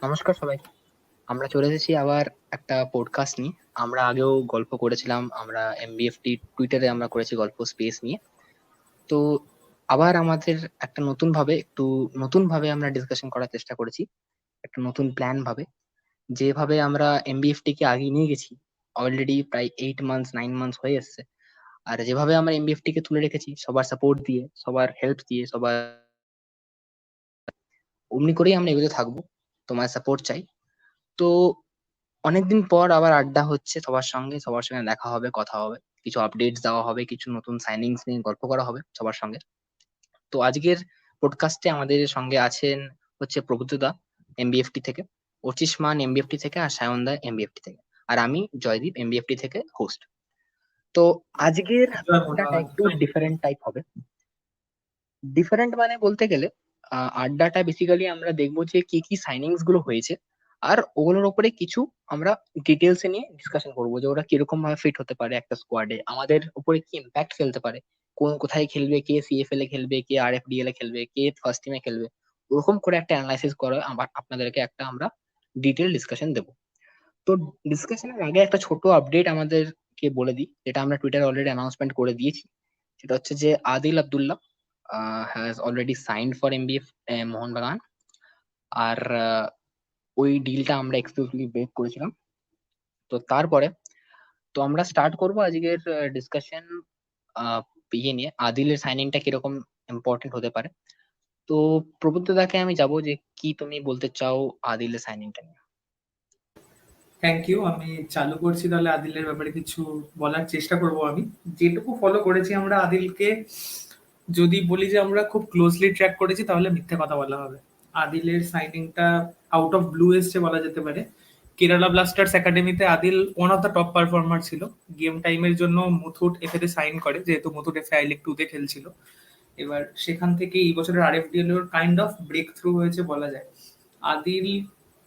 নমস্কার সবাই। আমরা চলে এসেছি আবার একটা পডকাস্ট নিয়ে। আমরা আগেও গল্প করেছিলাম, আমরা এমবিএফটি টুইটারে আমরা করেছি গল্প স্পেস নিয়ে। তো আবার আমাদের একটা নতুন ভাবে আমরা ডিসকাশন করার চেষ্টা করেছি, একটা নতুন প্ল্যান ভাবে। যেভাবে আমরা এমবিএফটি কে আগিয়ে নিয়ে গেছি, অলরেডি প্রায় 8 মান্থস 9 মান্থস হয়ে এসেছে। আর যেভাবে আমরা এমবিএফটি কে তুলে রেখেছি সবার সাপোর্ট দিয়ে, সবার হেল্প দিয়ে, সবার অমনি করেই আমরা এগোতে থাকবো। তোমার সাপোর্ট চাই। তো অনেকদিন পর আবার আড্ডা হচ্ছে সবার সঙ্গে দেখা হবে, কথা হবে, কিছু আপডেটস দেওয়া হবে, কিছু নতুন সাইনিংস নিয়ে গল্প করা হবে সবার সঙ্গে। তো আজকের পডকাস্টে আমাদের সঙ্গে আছেন হচ্ছে প্রবুদ্ধদা এমবিএফটি থেকে, অর্চিস মান এমবিএফটি থেকে, আর সায়নদা এমবিএফটি থেকে, আর আমি জয়দীপ এমবিএফটি থেকে হোস্ট। তো আজকের জয় আড্ডাটা মোহনবাগান। একটু ডিফারেন্ট টাইপ হবে। ডিফারেন্ট মানে বলতে গেলে আড্ডাটা বেসিক্যালি আমরা দেখবো যে কি কি সাইনিংস গুলো হয়েছে, আর ওগুলোর উপরে কিছু আমরা ডিটেলস নিয়ে ডিসকাশন করবো যে ওরা কিরকম ভাবে ফিট হতে পারে একটা স্কোয়াডে, আমাদের উপরে কি ইম্প্যাক্ট ফেলতে পারে, কোন কোথায় খেলবে, কে সিএফএল এ খেলবে, কে আরএফডিএল এ খেলবে, কে ফার্স্ট টিমে খেলবে। ওরকম করে একটা অ্যানালাইসিস করে আবার আপনাদেরকে একটা আমরা ডিটেল ডিসকাশন দেবো। তো ডিসকাশনের আগে একটা ছোট আপডেট আমাদেরকে বলে দিই, যেটা আমরা টুইটারে অলরেডি অ্যানাউন্সমেন্ট করে দিয়েছি। সেটা হচ্ছে যে Adil Abdullah has already signed for MBF Mohun Bagan. আর ওই ডিলটা আমরা এক্সক্লুসিভলি ব্রেক করেছিলাম। তো তারপরে তো আমরা স্টার্ট করব আজকের ডিসকাশন ইয়ে নিয়ে, আদিলের সাইনিংটা কিরকম ইম্পর্টেন্ট হতে পারে। তো প্রবুদ্ধদাকে আমি যাব যে কি তুমি বলতে চাও আদিলের সাইনিংটা নিয়ে। Thank you. আমি চালু করছি তাহলে আদিলের ব্যাপারে কিছু বলার চেষ্টা করব। আমি যেটুকু ফলো করেছি আমরা আদিলকে, যদি বলি যে আমরা খুব ক্লোজলি ট্র্যাক করেছি তাহলে মিথ্যে কথা বলা হবে। আদিলের সাইনিংটা আউট অফ ব্লু এসছে বলা যেতে পারে। কেরালা ব্লাস্টার্স একাডেমিতে Adil one of the top performer ছিল। গেম টাইমের জন্য মুথুট এফএতে সাইন করে, যেহেতু মুথুট এফএ আই লিগ 2 তে খেলছিল। এবার সেখান থেকে এই বছরের আরএফডিএল এর কাইন্ড অফ ব্রেক থ্রু হয়েছে বলা যায়। আদিল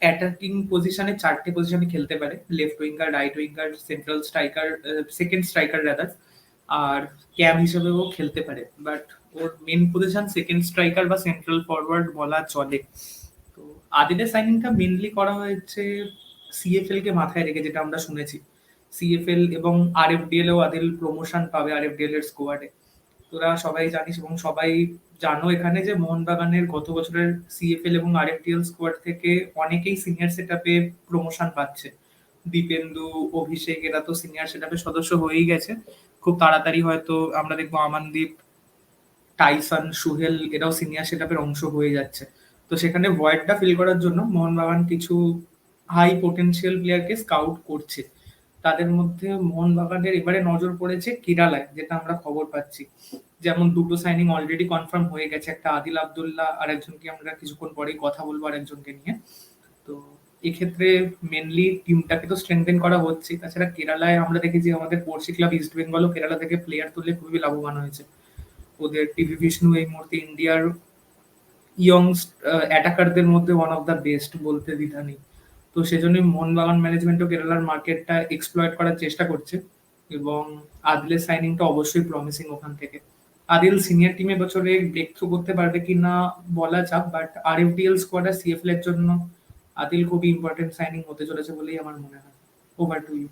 অ্যাটাকিং পজিশনে 4টে পজিশনে খেলতে পারে: left winger, right winger, central striker, second striker rather. আর ক্যাম হিসেবেও খেলতে পারে, বাট ওর মেন পজিশন সেকেন্ড স্ট্রাইকার বা সেন্ট্রাল ফরওয়ার্ড বলা চলে। তো আদিলের সাইনিংটা মেনলি করা হয়েছে সিএফএল কে মাথায় রেখে, যেটা আমরা শুনেছি। সিএফএল এবং আরএফডিএল এও আদিল প্রমোশন পাবে আরএফডিএল এর স্কোয়াডে। তোরা সবাই জানিস এবং সবাই জানো এখানে যে মোহনবাগানের গত বছরের সিএফএল এবং আরএফডিএল স্কোয়াড থেকে অনেকেই সিনিয়র সেটআপে প্রমোশন পাচ্ছে। দীপেন্দু, অভিষেক এরা তো সিনিয়র সেটআপের সদস্য হয়েই গেছে। খুব তাড়াতাড়ি হয়তো আমরা দেখবো আমানদীপ, টাইসন, সুহেল এরাও সিনিয়র সেটআপের অংশ হয়ে যাচ্ছে। তো সেখানে ভয়েডটা ফিল করার জন্য মোহনবাগান কিছু হাই পোটেনশিয়াল প্লেয়ারকে স্কাউট করছে। তাদের মধ্যে মোহনবাগানের এবারে নজর পড়েছে কেরালায়, যেটা আমরা খবর পাচ্ছি। যেমন দুটো সাইনিং অলরেডি কনফার্ম হয়ে গেছে, একটা আদিল আব্দুল্লাহ আর একজনকে আমরা কিছুক্ষণ পরেই কথা বলবো আর একজনকে নিয়ে। তো এক্ষেত্রে মেনলি টিমটাকে তো স্ট্রেংথেন করা হচ্ছে। তাছাড়া কেরালায় আমরা দেখেছি আমাদের পড়শি ক্লাব ইস্ট বেঙ্গলও কেরালা থেকে প্লেয়ার তুললে খুবই লাভবান হয়েছে। ওদের টিভি বিষ্ণু এই মুহূর্তে ইন্ডিয়ার ইয়ং অ্যাটাকারদের মধ্যে ওয়ান অফ দ্য বেস্ট, বলতে দ্বিধা নেই। তো সেজন্যই মোহনবাগান ম্যানেজমেন্টও কেরালার মার্কেটটা এক্সপ্লয়েট করার চেষ্টা করছে। এবং আদিলের সাইনিংটা অবশ্যই প্রমিসিং ওখান থেকে। আদিল সিনিয়র টিমে বছরে ব্রেক থ্রু করতে পারবে কিনা বলা যাক, বাট আরএফডিএল স্কোয়াড আর সিএফএল এর জন্য আদিল খুবই ইম্পর্টেন্ট সাইনিং হতে চলেছে বলেই আমার মনে হয়। Over to you.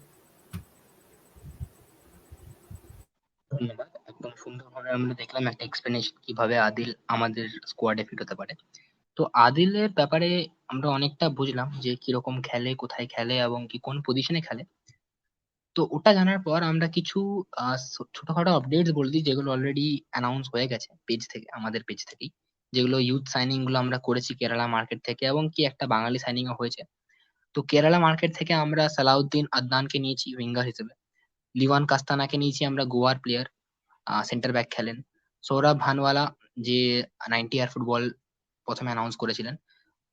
ধন্যবাদ, একদম সুন্দরভাবে আমরা দেখলাম একটা এক্সপ্লেনেশন কিভাবে আদিল আমাদের স্কোয়াডে ফিট হতে পারে। তো আদিলের ব্যাপারে আমরা অনেকটা বুঝলাম যে কিরকম খেলে, কোথায় খেলে এবং কি কোন পজিশনে খেলে। তো ওটা জানার পর আমরা কিছু ছোটখাটো আপডেটস বলে দিই, যেগুলো অলরেডি অ্যানাউন্স হয়ে গেছে পেজ থেকে, আমাদের পেজ থেকেই। যেগুলো ইউথ সাইনিং গুলো আমরা করেছি কেরালা মার্কেট থেকে, এবং কি একটা বাঙালি সাইনিং ও হয়েছে। তো কেরালা মার্কেট থেকে আমরা সালাউদ্দিন আদনানকে নিয়েছি উইঙ্গার হিসেবে। লিওয়ান কাস্তানাকে নিয়েছি আমরা, গোয়ার প্লেয়ার, সেন্টার ব্যাক খেলেন। সৌরভ ভানওয়ালা, যে 90 আর ফুটবল প্রথমে অ্যানাউন্স করেছিলেন।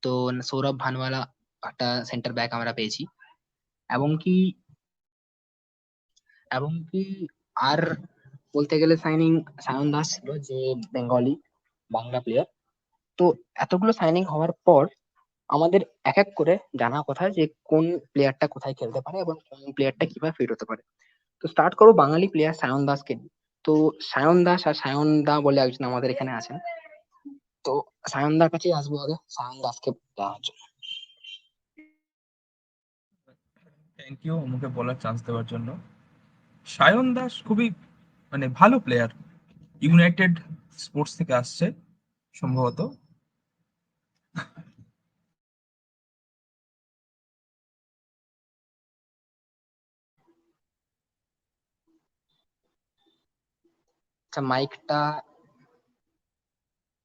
তো সৌরভ ভানওয়ালা একটা সেন্টার ব্যাক আমরা পেয়েছি। এবং কি এবং কি আর বলতে গেলে সাইনিং সায়ন দাস ছিল, যে বেঙ্গলি বাংলা প্লেয়ার। তো এতগুলো সাইনিং হওয়ার পর আমাদের এক এক করে জানা কথা যে কোন প্লেয়ারটা কোথায় খেলতে পারে এবং কোন প্লেয়ারটা কিভাবে ফিট হতে পারে। তো স্টার্ট করবো বাঙালি প্লেয়ার সায়ন দাসকে নিয়ে। তো সায়ন দাস আর সায়ন দা বলে একজন আমাদের এখানে আছেন। তো সায়ন দার কাছেই আসবো আগে সায়ন দাসকে দেওয়ার জন্য। থ্যাংক ইউ আমাকে বলার চান্স দেওয়ার জন্য। সায়ন দাস খুবই ভালো প্লেয়ার, ইউনাইটেড স্পোর্টস থেকে আসছে সম্ভবত। আচ্ছা, মাইকটা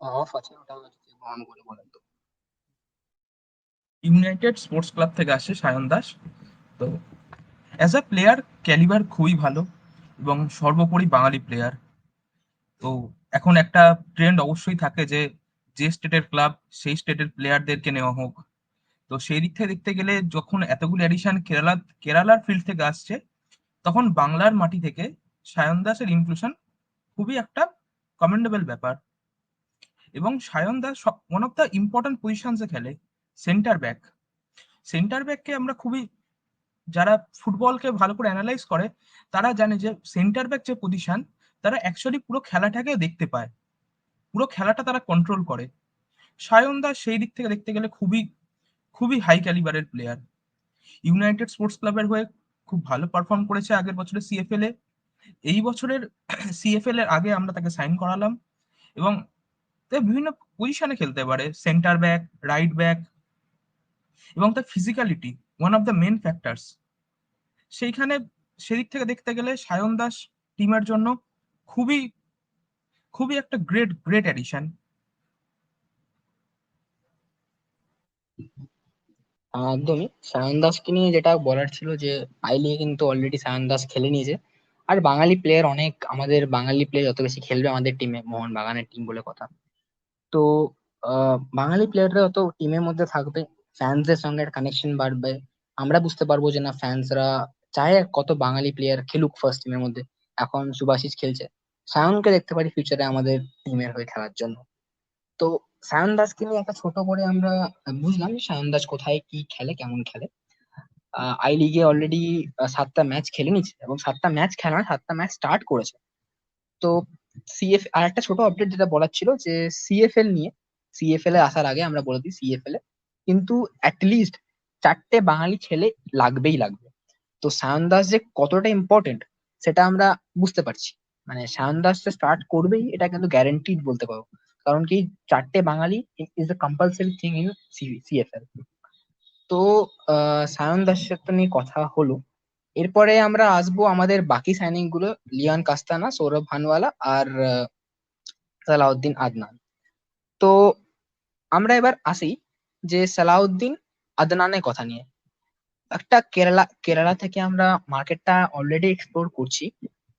অফ আছে, ওটা যদি অন করে বলেন তো। ইউনাইটেড স্পোর্টস ক্লাব থেকে আসছে সায়ন দাস। তো অ্যাজ আ প্লেয়ার ক্যালিবার খুবই ভালো এবং সর্বোপরি বাঙালি প্লেয়ার। তো এখন একটা ট্রেন্ড অবশ্যই থাকে যে যে স্টেটের ক্লাব সেই স্টেটের প্লেয়ারদেরকে নেওয়া হোক। তো সেই দিক থেকে দেখতে গেলে যখন এতগুলো অ্যাডিশন কেরালার ফিল্ড থেকে আসছে, তখন বাংলার মাটি থেকে সায়ন দাসের ইনক্লুশন খুবই একটা কমেন্ডেবল ব্যাপার। এবং Sayan Das one of the important পজিশনসে খেলে, সেন্টার ব্যাক। সেন্টার ব্যাককে আমরা খুবই, যারা ফুটবলকে ভালো করে অ্যানালাইজ করে তারা জানে যে সেন্টার ব্যাক যে পজিশন, তারা অ্যাকচুয়ালি পুরো খেলাটাকে দেখতে পায়, পুরো খেলাটা তারা কন্ট্রোল করে। সায়ন দাস সেই দিক থেকে দেখতে গেলে খুবই খুবই হাই ক্যালিবারের প্লেয়ার। ইউনাইটেড স্পোর্টস ক্লাবের হয়ে খুব ভালো পারফর্ম করেছে আগের বছরের সিএফএল এ। এই বছরের সিএফএল এর আগে আমরা তাকে সাইন করালাম এবং বিভিন্ন পজিশনে খেলতে পারে, সেন্টার ব্যাক, রাইট ব্যাক, এবং তার physicality one of the main factors সেইখানে। সেদিক থেকে দেখতে গেলে সায়ন দাস টিমের জন্য খুবই খুবই একটা গ্রেট গ্রেট অ্যাডিশন। একদমই, সায়ন দাসকে নিয়ে যেটা বলার ছিল যে আই লিগে কিন্তু অলরেডি সায়ন দাস খেলে নিয়েছে। আর বাঙালি প্লেয়ার অনেক, আমাদের বাঙালি প্লেয়ার যত বেশি খেলবে আমাদের টিমে, মোহন বাগানের টিম বলে কথা, তো বাঙালি প্লেয়াররা যত টিমের মধ্যে থাকবে, ফ্যান্সদের সঙ্গে একটা কানেকশন বাড়বে। আমরা বুঝতে পারবো যে না, ফ্যান্সরা চায় কত বাঙালি প্লেয়ার খেলুক ফার্স্ট টিমের মধ্যে। এখন সুভাশিস খেলছে, সায়নকে দেখতে পারি ফিউচারে আমাদের টিমের হয়ে খেলার জন্য। তো সায়ন দাসকে নিয়ে একটা ছোট করে আমরা বুঝলাম যে সায়ন দাস কোথায় কি খেলে, কেমন খেলে। আই লিগে অলরেডি 7টা ম্যাচ খেলে নিচ্ছে এবং 7টা ম্যাচ খেলা, 7টা ম্যাচ স্টার্ট করেছে। তো আর একটা ছোট আপডেট যেটা বলার ছিল যে সিএফএল নিয়ে, সিএফএল এ আসার আগে আমরা বলে দিই, সিএফএল এ কিন্তু অ্যাটলিস্ট 4টে বাঙালি ছেলে লাগবেই লাগবে। তো সায়ন দাস যে কতটা ইম্পর্টেন্ট সেটা আমরা বুঝতে পারছি। মানে সায়ন দাস যে স্টার্ট করবেই এটা কিন্তু গ্যারান্টিড বলতে পারো, কারণ কি 4টে Bengali is a compulsory thing in CFL. তো সায়ন দাসের তো নিয়ে কথা হলো। এরপরে আমরা আসবো আমাদের বাকি সাইনিং গুলো, লিয়ান কাস্তানা, সৌরভ ভানওয়ালা আর সালাউদ্দিন আদনান। তো আমরা এবার আসি যে সালাউদ্দিন আদনানের কথা নিয়ে। একটা কেরালা কেরালা থেকে আমরা মার্কেটটা অলরেডি এক্সপ্লোর করছি।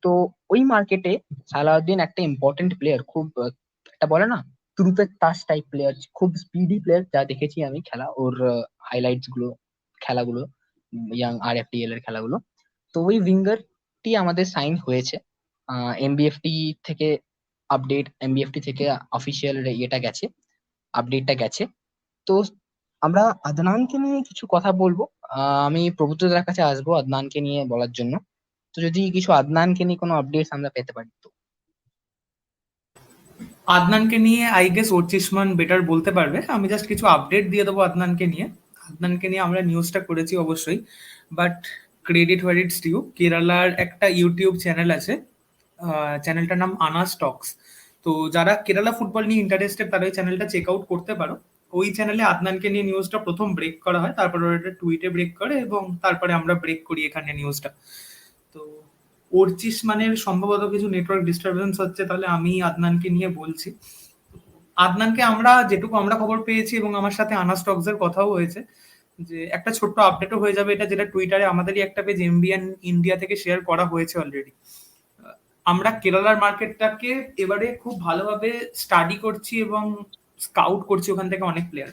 তো ওই মার্কেটে সালাউদ্দিন একটা ইম্পর্টেন্ট প্লেয়ার, খুব একটা বলে না তুরুপের তাস টাইপ প্লেয়ার, খুব স্পিডি প্লেয়ার, যা দেখেছি আমি খেলা, ওর হাইলাইটস গুলো, খেলাগুলো, ইয়াং আরএফটিএল এর খেলাগুলো। তো ওই উইঙ্গারটি আমাদের সাইন হয়েছে এমবিএফটি থেকে। এমবিএফটি থেকে অফিসিয়াল ইয়েটা গেছে, আপডেটটা গেছে। তো আমরা আদনানকে নিয়ে কিছু কথা বলবো। আমি প্রভুতদার কাছে আসবো আদনানকে নিয়ে বলার জন্য। তো যদি কিছু আদনানকে নিয়ে কোনো আপডেটস আমরা পেতে পারি তো। আদনানকে নিয়ে আই গেস অর্চিষ্মান বেটার বলতে পারবে, আমি জাস্ট কিছু আপডেট দিয়ে দেবো আদনানকে নিয়ে। আদনানকে নিয়ে আমরা নিউজটা করেছি অবশ্যই, but credit where it's due. কেরালার একটা ইউটিউব চ্যানেল আছে, চ্যানেলটার নাম আনা স্টকস। তো যারা কেরালা ফুটবল নিয়ে ইন্টারেস্টেড তারা ওই চ্যানেলটা চেক আউট করতে পারো। ওই চ্যানেলে আদনানকে নিয়ে নিউজটা প্রথম ব্রেক করা হয়, তারপরে ওরা একটা টুইটে ব্রেক করে এবং তারপরে আমরা ব্রেক করি এখানে নিউজটা। তো ওরচিস মানের সম্ভবত কিছু নেটওয়ার্ক ডিস্টারবেন্স হচ্ছে, তাহলে আমি আদনানকে নিয়ে বলছি। আদনানকে আমরা যেটুকু আমরা খবর পেয়েছি এবং আমার সাথে আনা স্টকসের কথাও হয়েছে, যে একটা ছোট্ট আপডেটও হয়ে যাবে এটা, যেটা টুইটারে আমাদেরই একটা পেজ এমবিএন ইন্ডিয়া থেকে শেয়ার করা হয়েছে অলরেডি। আমরা কেরালার মার্কেটটাকে এবারে খুব ভালোভাবে স্টাডি করছি এবং স্কাউট করছি ওখান থেকে অনেক প্লেয়ার।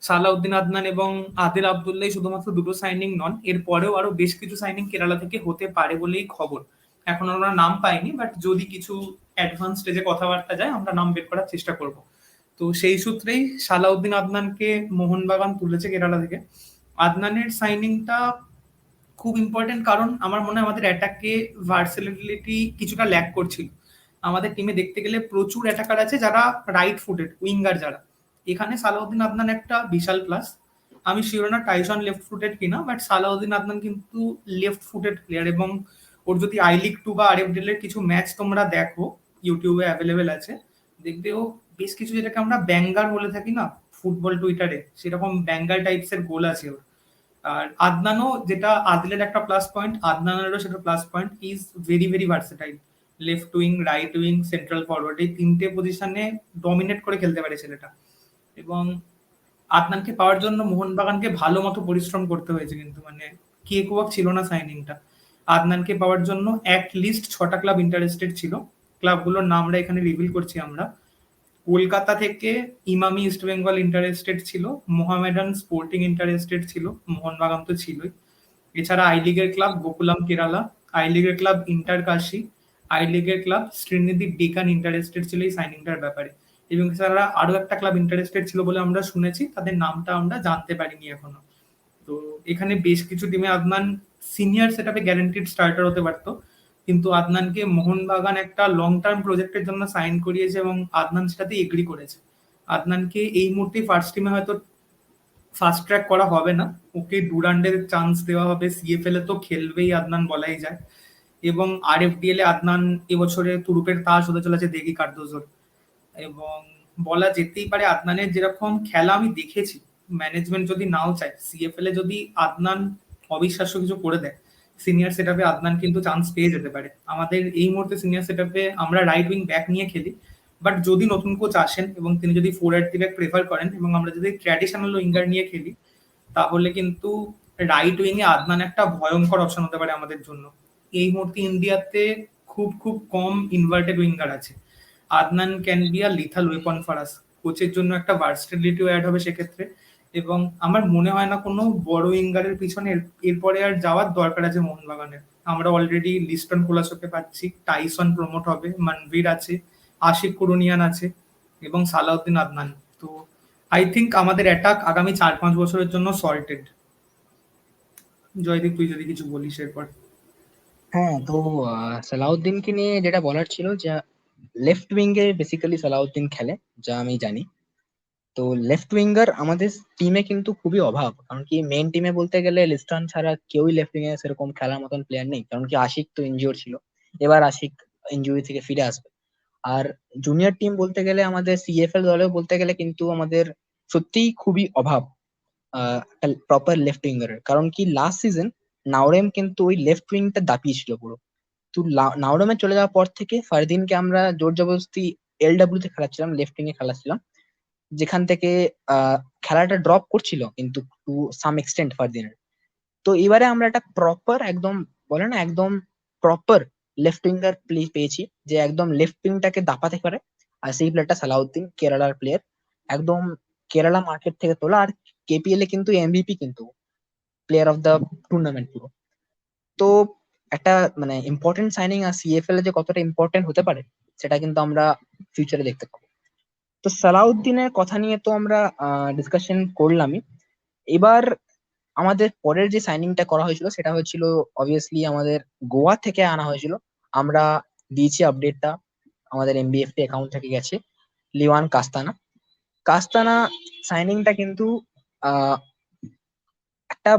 সালাউদ্দিন আদনান এবং আদিল আবদুল্লাহ শুধুমাত্র দুটো সাইনিং নন, এর পরেও আরো বেশ কিছু সাইনিং কেরালা থেকে হতে পারে বলেই খবর। এখন আমরা নাম পাইনি, বাট যদি কিছু অ্যাডভান্স স্টেজে কথাবার্তা যায় আমরা নাম বের করার চেষ্টা করব। তো সেই সূত্রেই সালাউদ্দিন আদনানকে মোহনবাগান তুলেছে কেরালা থেকে। আদনানের সাইনিংটা খুব ইম্পর্টেন্ট, কারণ আমার মনে হয় আমাদের অ্যাটাকে ভার্সেলিটি কিছুটা ল্যাক করছিল। আমাদের টিমে দেখতে গেলে প্রচুর অ্যাটাকার আছে যারা রাইট ফুটেড উইঙ্গার, যারা এখানে সালাউদ্দিন আদনান একটা বিশাল প্লাস। আমি শিওর না টাইসন লেফট ফুটেড কিনা, বাট সালাউদ্দিন আদনান কিন্তু লেফট ফুটেড প্লেয়ার, এবং ওর যদি আই লিগ 2 বা আরএফডিএল এর কিছু ম্যাচ তোমরা দেখো, ইউটিউবে অ্যাভেলেবেল আছে, দেখবে ও বেশ কিছু, যেটাকে আমরা ব্যাঙ্গার বলে থাকি না ফুটবল টুইটারে, সেরকম ব্যাঙ্গার টাইপস এর গোল আছে ওর। আর আদনানও, যেটা আদিলের একটা প্লাস পয়েন্ট, আদনানেরও সেটা plus point, is very very versatile. Left wing, right wing, central forward, এই তিনটে পজিশনে ডমিনেট করে খেলতে পারে ছেলেটা। এবং আদনানকে পাওয়ার জন্য মোহনবাগানকে ভালো মতো পরিশ্রম করতে হয়েছে, কিন্তু মানে কেক ওয়াক ছিল না সাইনিংটা। আদনানকে পাওয়ার জন্য অ্যাট লিস্ট 6টা ক্লাব ইন্টারেস্টেড ছিল। ক্লাবগুলোর নামটা এখানে রিভিল করছি আমরা। কলকাতা থেকে ইমামি ইস্ট বেঙ্গল ইন্টারেস্টেড ছিল, মোহামেডান স্পোর্টিং ইন্টারেস্টেড ছিল, মোহনবাগান তো ছিলই। এছাড়া আই লিগের ক্লাব গোকুলাম কেরালা, আই লিগের ক্লাব ইন্টার কাশি, আই লিগের ক্লাব শ্রীনিধি ডেকান ইন্টারেস্টেড ছিল এই সাইনিংটার ব্যাপারে। এবং এছাড়া আরো একটা ক্লাব ইন্টারেস্টেড ছিল বলে আমরা শুনেছি, তাদের নামটা আমরা জানতে পারিনি এখনো। তো এখানে বেশ কিছু টিমে আদনান সিনিয়র সেটআপে গ্যারান্টিড স্টার্টার হতে পারতো, কিন্তু আদনানকে মোহনবাগান একটা লং টার্ম প্রজেক্টের জন্য সাইন করিয়েছে এবং আদনান সেটাতে এগ্রি করেছে। আদনানকে এই মুহূর্তে ফার্স্ট টিমে হয়তো ফাস্ট ট্র্যাক করা হবে না, ওকে ডুরান্ডের চান্স দেওয়া হবে, সিএফএল এ তো খেলবেই আদনান বলাই যায়, এবং আরএফডিএল এ আদনান এবছরে তুরুপের তাস হতে চলেছে দেখি কার্দোজোর। এবং বলা যেতেই পারে আদনানের যেরকম খেলা আমি দেখেছি, ম্যানেজমেন্ট যদি নাও চায়, সিএফএল এ যদি আদনান অবিশ্বাস্য কিছু করে দেয়, সিনিয়র সেটআপে আদনান কিন্তু চান্স পেয়ে যেতে পারে। আমাদের এই মুহূর্তে সিনিয়র সেটআপে আমরা রাইট উইং ব্যাক নিয়ে খেলি, বাট যদি নতুন কোচ আসেন এবং তিনি যদি ফরওয়ার্ড ব্যাক প্রেফার করেন এবং আমরা যদি ট্র্যাডিশনাল উইঙ্গার নিয়ে খেলি, তাহলে কিন্তু রাইট উইং এ আদনান একটা ভয়ঙ্কর অপশন হতে পারে আমাদের জন্য। এই মুহূর্তে ইন্ডিয়াতে খুব খুব কম ইনভার্টেড উইঙ্গার আছে। Adnan can be a lethal weapon for us. কোচের জন্য একটা ভার্সেটিলিটিও অ্যাড হবে সেক্ষেত্রে, এবং আমার মনে হয় না কোনো বড় উইঙ্গারের পিছনে এরপরে আর যাওয়ার দরকার আছে মোহনবাগানের। আমরা অলরেডি লিস্টন কোলাসোকে পাচ্ছি, টাইসন প্রমোট হবে, মনভীর আছে, আশিক কুরুনিয়ান আছে, এবং সালাউদ্দিন আদনান। তো আই থিঙ্ক আমাদের অ্যাটাক আগামী 4-5 বছরের জন্য সল্টেড। জয়দীপ, তুই যদি কিছু বলিস এরপর। হ্যাঁ, তো সালাউদ্দিনকে নিয়ে যেটা বলার ছিল, যে লেফট উইং এ বেসিক্যালি সালাউদ্দিন খেলে, যা আমি জানি। তো লেফট উইঙ্গার আমাদের টিমে কিন্তু খুবই অভাব, কারণ কি মেন টিমে বলতে গেলে লিস্টন ছাড়া কেউই লেফট উইং এ সেরকম খেলার মতন প্লেয়ার নেই, কারণ কি আশিক তো ইনজিওর ছিল, এবার আশিক ইনজুরি থেকে ফিরে আসবে। আর জুনিয়র টিম বলতে গেলে আমাদের সিএফএল দলেও বলতে গেলে কিন্তু আমাদের সত্যিই খুবই অভাব প্রপার লেফট উইঙ্গারের, কারণ কি লাস্ট সিজন নাওরেম কিন্তু ওই লেফট উইংটা দাপিয়েছিল পুরো। তো নাওরেমে চলে যাওয়ার পর থেকে ফারদিনকে আমরা জোর জবরদস্তি এলডব্লিউ তে খেলাচ্ছিলাম, লেফট উইং এ খেলাচ্ছিলাম, যেখান থেকে খেলাটা ড্রপ করছিল কিন্তু টু সাম এক্সটেন্ট ফারদিনের। তো এবারে আমরা একটা প্রপার একদম, বলে না, একদম প্রপার লেফট উইঙ্গার পেয়েছি, যে একদম লেফট উইংটাকে দাপাতে পারে। আর সেই প্লেয়ারটা সালাউদ্দিন, কেরালার প্লেয়ার, একদম কেরালা মার্কেট থেকে তোলা। আর কেপিএল এ কিন্তু এমভিপি, কিন্তু প্লেয়ার অফ দ্য টুর্নামেন্ট পুরো। তো একটা মানে ইম্পর্টেন্ট সাইনিং, আর সিএফএল এ যে কতটা ইম্পর্টেন্ট হতে পারে সেটা কিন্তু আমরা ফিউচারে দেখতে পাবো। তো সালাউদ্দিনের কথা নিয়ে তো আমরা ডিসকাশন করলামই। এবার আমাদের পরের যে সাইনিংটা করা হয়েছিল সেটা হয়েছিল অবভিয়াসলি আমাদের গোয়া থেকে আনা হয়েছিল। আমরা দিয়েছি আপডেটটা, আমাদের এমবিএফটি অ্যাকাউন্ট থেকে গেছে লিওয়ান কাস্তানা। কাস্তানা সাইনিংটা কিন্তু আহ একটা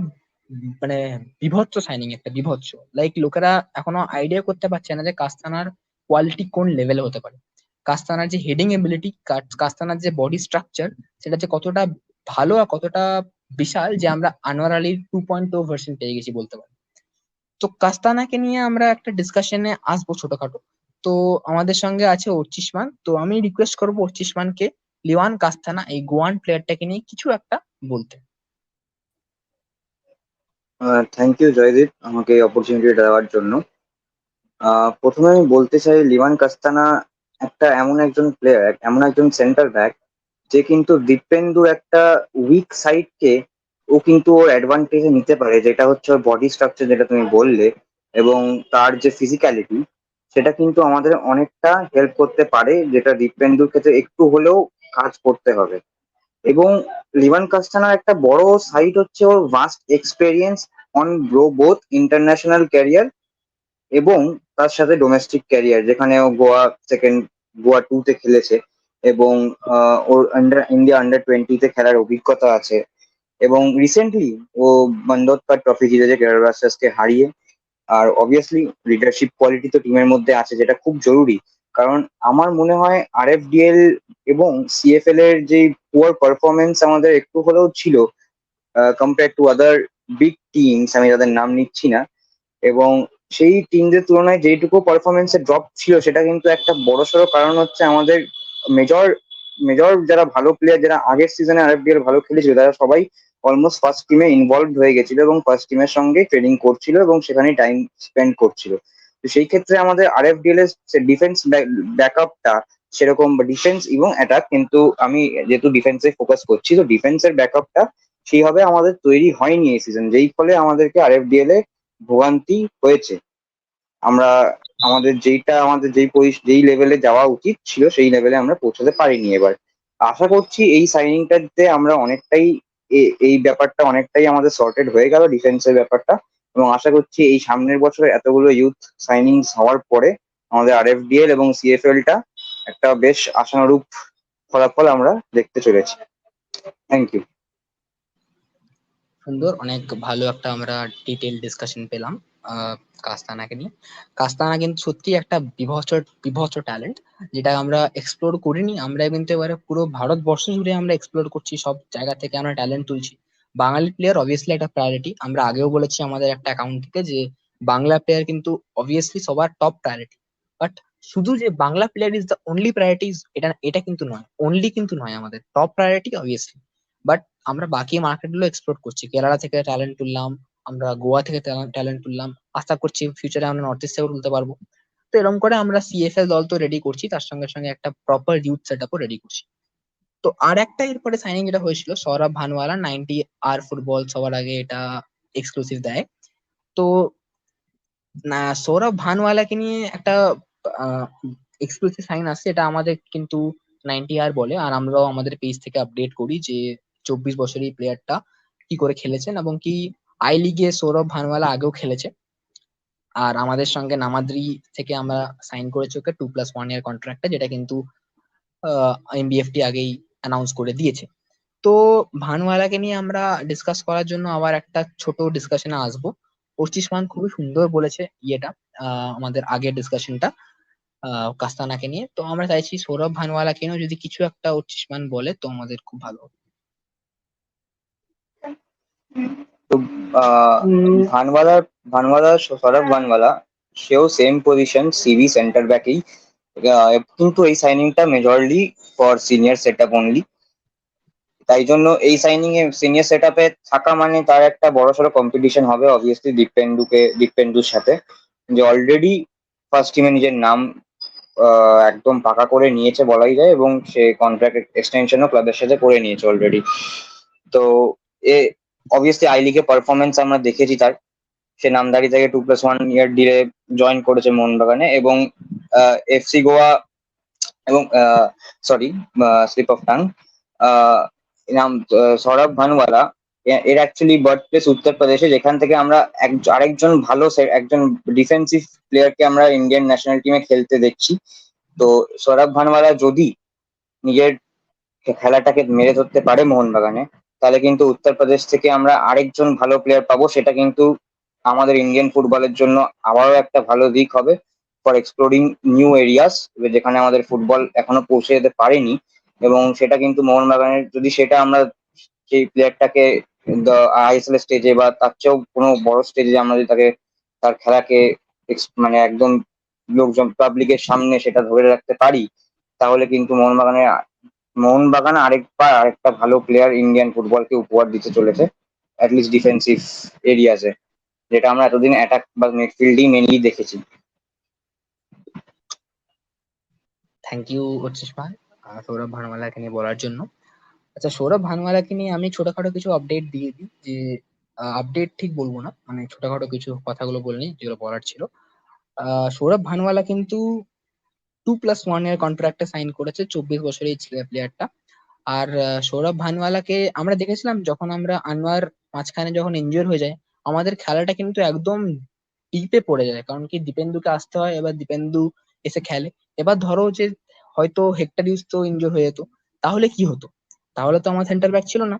মানে বিভৎস সাইনিং, একটা বিভৎস, লাইক লোকেরা এখনো আইডিয়া করতে পারছে না যে কাস্তানার কোয়ালিটি কোন লেভেলে হতে পারে। কাস্তানার যে হেডিং এবিলিটি, কাস্তানার যে বডি স্ট্রাকচার, সেটা যে কতটা ভালো আর কতটা বিশাল, যে আমরা আনোয়ার আলীর 2.0 ভার্সন পেয়ে গেছি বলতে পারি। তো কাস্তানাকে নিয়ে আমরা একটা ডিসকাশনে আসবো ছোটখাটো। তো আমাদের সঙ্গে আছে অর্চিষ্মান। তো আমি রিকোয়েস্ট করবো অর্চিষ্মানকে লিওয়ান কাস্তানা এই গোয়ান প্লেয়ারটাকে নিয়ে কিছু একটা বলতে। থ্যাংক ইউ জয়দীপ আমাকে এই অপরচুনিটিটা দেওয়ার জন্য। প্রথমে আমি বলতে চাই লিওয়ান কাস্তানা একটা এমন একজন প্লেয়ার, এমন একজন সেন্টার ব্যাক, যে কিন্তু দীপেন্দুর একটা উইক সাইডকে ও কিন্তু ওর অ্যাডভান্টেজে নিতে পারে, যেটা হচ্ছে ওর বডি স্ট্রাকচার যেটা তুমি বললে, এবং তার যে ফিজিক্যালিটি, সেটা কিন্তু আমাদের অনেকটা হেল্প করতে পারে, যেটা দীপেন্দুর ক্ষেত্রে একটু হলেও কাজ করতে হবে। এবং লিভান কাস্টানার একটা বড় সাইড হচ্ছে ওর vast experience on both international career এবং তার সাথে ডোমেস্টিক ক্যারিয়ার, যেখানে ও গোয়া 2 তে খেলেছে, এবং ওর ইন্ডিয়া আন্ডার 20 তে খেলার অভিজ্ঞতা আছে। এবং রিসেন্টলি ও বন্দ্যোপাধ্যায় ট্রফি জিতেছে কেরালা ব্লাস্টার্সকে হারিয়ে। আর অবভিয়াসলি লিডারশিপ কোয়ালিটি তো টিমের মধ্যে আছে, যেটা খুব জরুরি। কারণ আমার মনে হয় আরএফডিএল এবং সিএফএল এর যে পুয়ার পারফরমেন্স আমাদের একটু হলেও ছিল compare to other big teams, আমি তাদের নাম নিচ্ছি না, এবং সেই টিমদের তুলনায় যেইটুকু পারফরমেন্সের ড্রপ ছিল সেটা কিন্তু একটা বড়সড় কারণ হচ্ছে আমাদের মেজর মেজর যারা ভালো প্লেয়ার, যারা আগের সিজনে আরএফডিএল ভালো খেলেছিল, তারা সবাই অলমোস্ট ফার্স্ট টিমে ইনভলভ হয়ে গেছিল এবং ফার্স্ট টিমের সঙ্গে ট্রেনিং করছিল এবং সেখানে টাইম স্পেন্ড করছিল। তো সেই ক্ষেত্রে আমাদের আরএফডিএল এর ডিফেন্স ব্যাকআপটা সেরকম, ডিফেন্স এবং অ্যাটাক, কিন্তু আমি যেহেতু ডিফেন্সে ফোকাস করছি, তো ডিফেন্সের ব্যাকআপটা সেইভাবে আমাদের তৈরি হয়নি এই সিজন, যেই ফলে আমাদেরকে আরএফডিএল এ ভোগান্তি হয়েছে। আমরা আমাদের যেই লেভেলে যাওয়া উচিত ছিল সেই লেভেলে আমরা পৌঁছাতে পারিনি এবার। আশা করছি এই সাইনিংটাতে আমরা অনেকটাই এই ব্যাপারটা অনেকটাই আমাদের সর্টেড হয়ে গেল, ডিফেন্সের ব্যাপারটা। এবং আশা করছি এই সামনের বছর এতগুলো ইউথ সাইনিং হওয়ার পরে আমাদের আরএফডিএল এবং সিএফএল টা একটা বেশ আশানুরূপ ফলাফল আমরা দেখতে চলেছি। Thank you. সুন্দর, অনেক ভালো একটা আমরা ডিটেল ডিসকাশন পেলাম কাস্তানাকে নিয়ে। কাস্তানা কিন্তু সত্যি একটা বিভৎস বিভৎস ট্যালেন্ট, যেটা আমরা এক্সপ্লোর করিনি। আমরা কিন্তু এবারে পুরো ভারতবর্ষ জুড়ে আমরা এক্সপ্লোর করছি, সব জায়গা থেকে আমরা ট্যালেন্ট তুলছি। বাঙালি প্লেয়ার অবভিয়াসলি একটা প্রায়োরিটি, আমরা আগেও বলেছি আমাদের একটা অ্যাকাউন্ট থেকে যে বাংলা প্লেয়ার কিন্তু অবভিয়াসলি সবার টপ প্রায়োরিটি। বাট শুধু যে Bangla player is the only priority, এটা এটা কিন্তু নয়, অনলি কিন্তু নয়, আমাদের টপ প্রায়োরিটি অবভিয়াসলি। বাট আমরা বাকি মার্কেট গুলো এক্সপ্লোর করছি, কেরালা থেকে ট্যালেন্ট তুললাম, আমরা গোয়া থেকে ট্যালেন্ট তুললাম, আশা করছি ফিউচারে আমরা নর্থ ইস্ট থেকেও তুলতে পারবো। তো এরকম করে আমরা সিএফএল দল তো রেডি করছি, তার সঙ্গে সঙ্গে একটা প্রপার ইউথ সেট আপও রেডি করছি। তো আর একটা এরপরে সাইনিং যেটা হয়েছিল, সৌরভ ভানুয়ালা 90 আর ফুটবল সবার আগে এটা এক্সক্লুসিভ দেয়। তো না, সৌরভ ভানুয়ালাকে নিয়ে একটা এক্সক্লুসিভ সাইন আসছে, এটা আমাদের কিন্তু 90 আর বলে, আর আমরাও আমাদের পেজ থেকে আপডেট করি যে 24 বছরের প্লেয়ারটা কি করে খেলেছেন এবং কি আই লিগে সৌরভ ভানুয়ালা আগেও খেলেছে। আর আমাদের সঙ্গে নামাদ্রি থেকে আমরা সাইন করেছি ওকে 2+1 ইয়ার কন্ট্রাক্টে, যেটা কিন্তু এমবিএফটি আগেই অ্যানাউন্স করে দিয়েছে। তো ভানুয়ালাকে নিয়ে আমরা ডিসকাস করার জন্য আবার একটা ছোট ডিসকাশনে আসবো। পঁচিশ মান খুবই সুন্দর বলেছে ইয়েটা, আমাদের আগের ডিসকাশনটা কাস্তানাকে নিয়ে। তো আমরা চাইছি সৌরভ ভানুয়ালাকে নিয়েও যদি কিছু একটা মান বলে তো আমাদের খুব ভালো হবে। তো ভানওয়ালা ভানওয়ালা সৌরভ ভানওয়ালা, সেও সেম পজিশন, সিবি সেন্টার ব্যাকেই, কিন্তু এই সাইনিংটা majorly for senior set up only. তাই জন্য এই সাইনিং এ সিনিয়র সেট আপে থাকা মানে তার একটা বড়সড় কম্পিটিশন হবে অবভিয়াসলি দীপেন্দুর সাথে, যে অলরেডি ফার্স্ট টিমে নিজের নাম একদম পাকা করে নিয়েছে বলাই যায়, এবং সে কন্ট্রাক্ট এক্সটেনশনও ক্লাবের সাথে করে নিয়েছে অলরেডি। তো এ অবভিয়াসলি আই লিগে পারফরমেন্স আমরা দেখেছি তার, সে নামধারী থেকে 2+1 ইয়ার ডিলে জয়েন করেছে মোহনবাগানে, এবং এফসি গোয়া এবং সরি, স্লিপ অফ টাং, নাম সৌরভ ভানুওয়ালা, এর অ্যাকচুয়ালি বার্থ প্লেস উত্তরপ্রদেশে, যেখান থেকে আমরা আরেকজন ভালো একজন ডিফেন্সিভ প্লেয়ারকে আমরা ইন্ডিয়ান ন্যাশনাল টিমে খেলতে দেখছি। তো সৌরভ ভানুওয়ালা যদি নিজের খেলাটাকে মেরে ধরতে পারে মোহনবাগানে, তাহলে কিন্তু উত্তরপ্রদেশ থেকে আমরা আরেকজন ভালো প্লেয়ার পাবো, সেটা কিন্তু আমাদের ইন্ডিয়ান ফুটবলের জন্য আবারও একটা ভালো দিক হবে ফর এক্সপ্লোরিং নিউ এরিয়াস, যেখানে আমাদের ফুটবল এখনো পৌঁছে যেতে পারেনি। এবং সেটা কিন্তু মোহনবাগানের, যদি সেটা আমরা সেই প্লেয়ারটাকে আইএসএল স্টেজে বা তার চেয়েও কোনো বড় স্টেজে আমরা যদি তার খেলাকে মানে একদম লোকজন পাবলিকের সামনে সেটা ধরে রাখতে পারি, তাহলে কিন্তু মোহনবাগান আরেকটা ভালো প্লেয়ার ইন্ডিয়ান ফুটবলকে উপহার দিতে চলেছে, অ্যাটলিস্ট ডিফেন্সিভ এরিয়াসে, যেটা আমরা এতদিন অ্যাটাক বা মিডফিল্ডিং মেনলি দেখেছি। থ্যাংক ইউ ভাই সৌরভ ভানুয়ালাকে নিয়ে বলার জন্য। আচ্ছা, সৌরভ ভানুয়ালাকে নিয়ে আমি ছোটখাটো কিছু আপডেট দিয়ে দিই, যে আপডেট ঠিক বলবো না, মানে ছোটখাটো কিছু কথাগুলো বলে নিই যেগুলো বলার ছিল। সৌরভ ভানুয়ালা কিন্তু 2+1 ইয়ার কন্ট্রাক্টে সাইন করেছে, 24 বছরের এই প্লেয়ারটা। আর সৌরভ ভানুয়ালাকে আমরা দেখেছিলাম যখন আমরা আনোয়ার মাঝখানে যখন ইনজিওর হয়ে যায়, আমাদের খেলাটা কিন্তু একদম ডিপে পড়ে যায়, কারণ কি দীপেন্দুকে আসতে হয়, এবার দীপেন্দু এসে খেলে। এবার ধরো যে হয়তো হেক্টর ইউজ তো ইনজিওর হয়ে যেত, তাহলে কি হতো? তাহলে তো আমার সেন্টার ব্যাক ছিল না।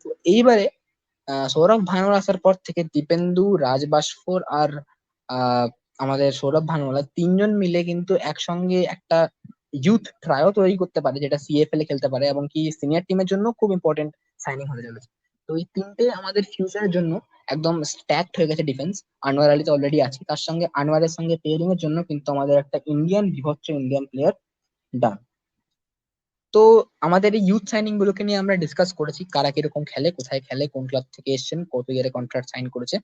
তো এইবারে সৌরভ ভানুয়াল আসার পর থেকে দীপেন্দু, রাজ বাস্ফোর আর আহ, আমাদের সৌরভ ভানুয়াল তিনজন মিলে কিন্তু একসঙ্গে একটা ইউথ ট্রায়ও তৈরি করতে পারে, যেটা সিএফএল এ খেলতে পারে এবং কি সিনিয়র টিমের জন্য খুব ইম্পর্টেন্ট সাইনিং হতে চলেছে। তো এই তিনটে আমাদের ফিউচারের জন্য একদম স্ট্যাকড হয়ে গেছে ডিফেন্স। আনোয়ার আলী তো অলরেডি আছে, তার সঙ্গে আনোয়ারের সঙ্গে পেয়ারিং এর জন্য কিন্তু আমাদের একটা বিভৎস ইন্ডিয়ান প্লেয়ার ডান। তো আমাদের এই ইউথ সাইনিং গুলোকে নিয়ে আমরা ডিসকাস করেছি, কারা কিরকম খেলে, কোথায় খেলে, কোন ক্লাব থেকে এসেছেন, কত ইয়ারে কন্ট্রাক্ট সাইন করেছে,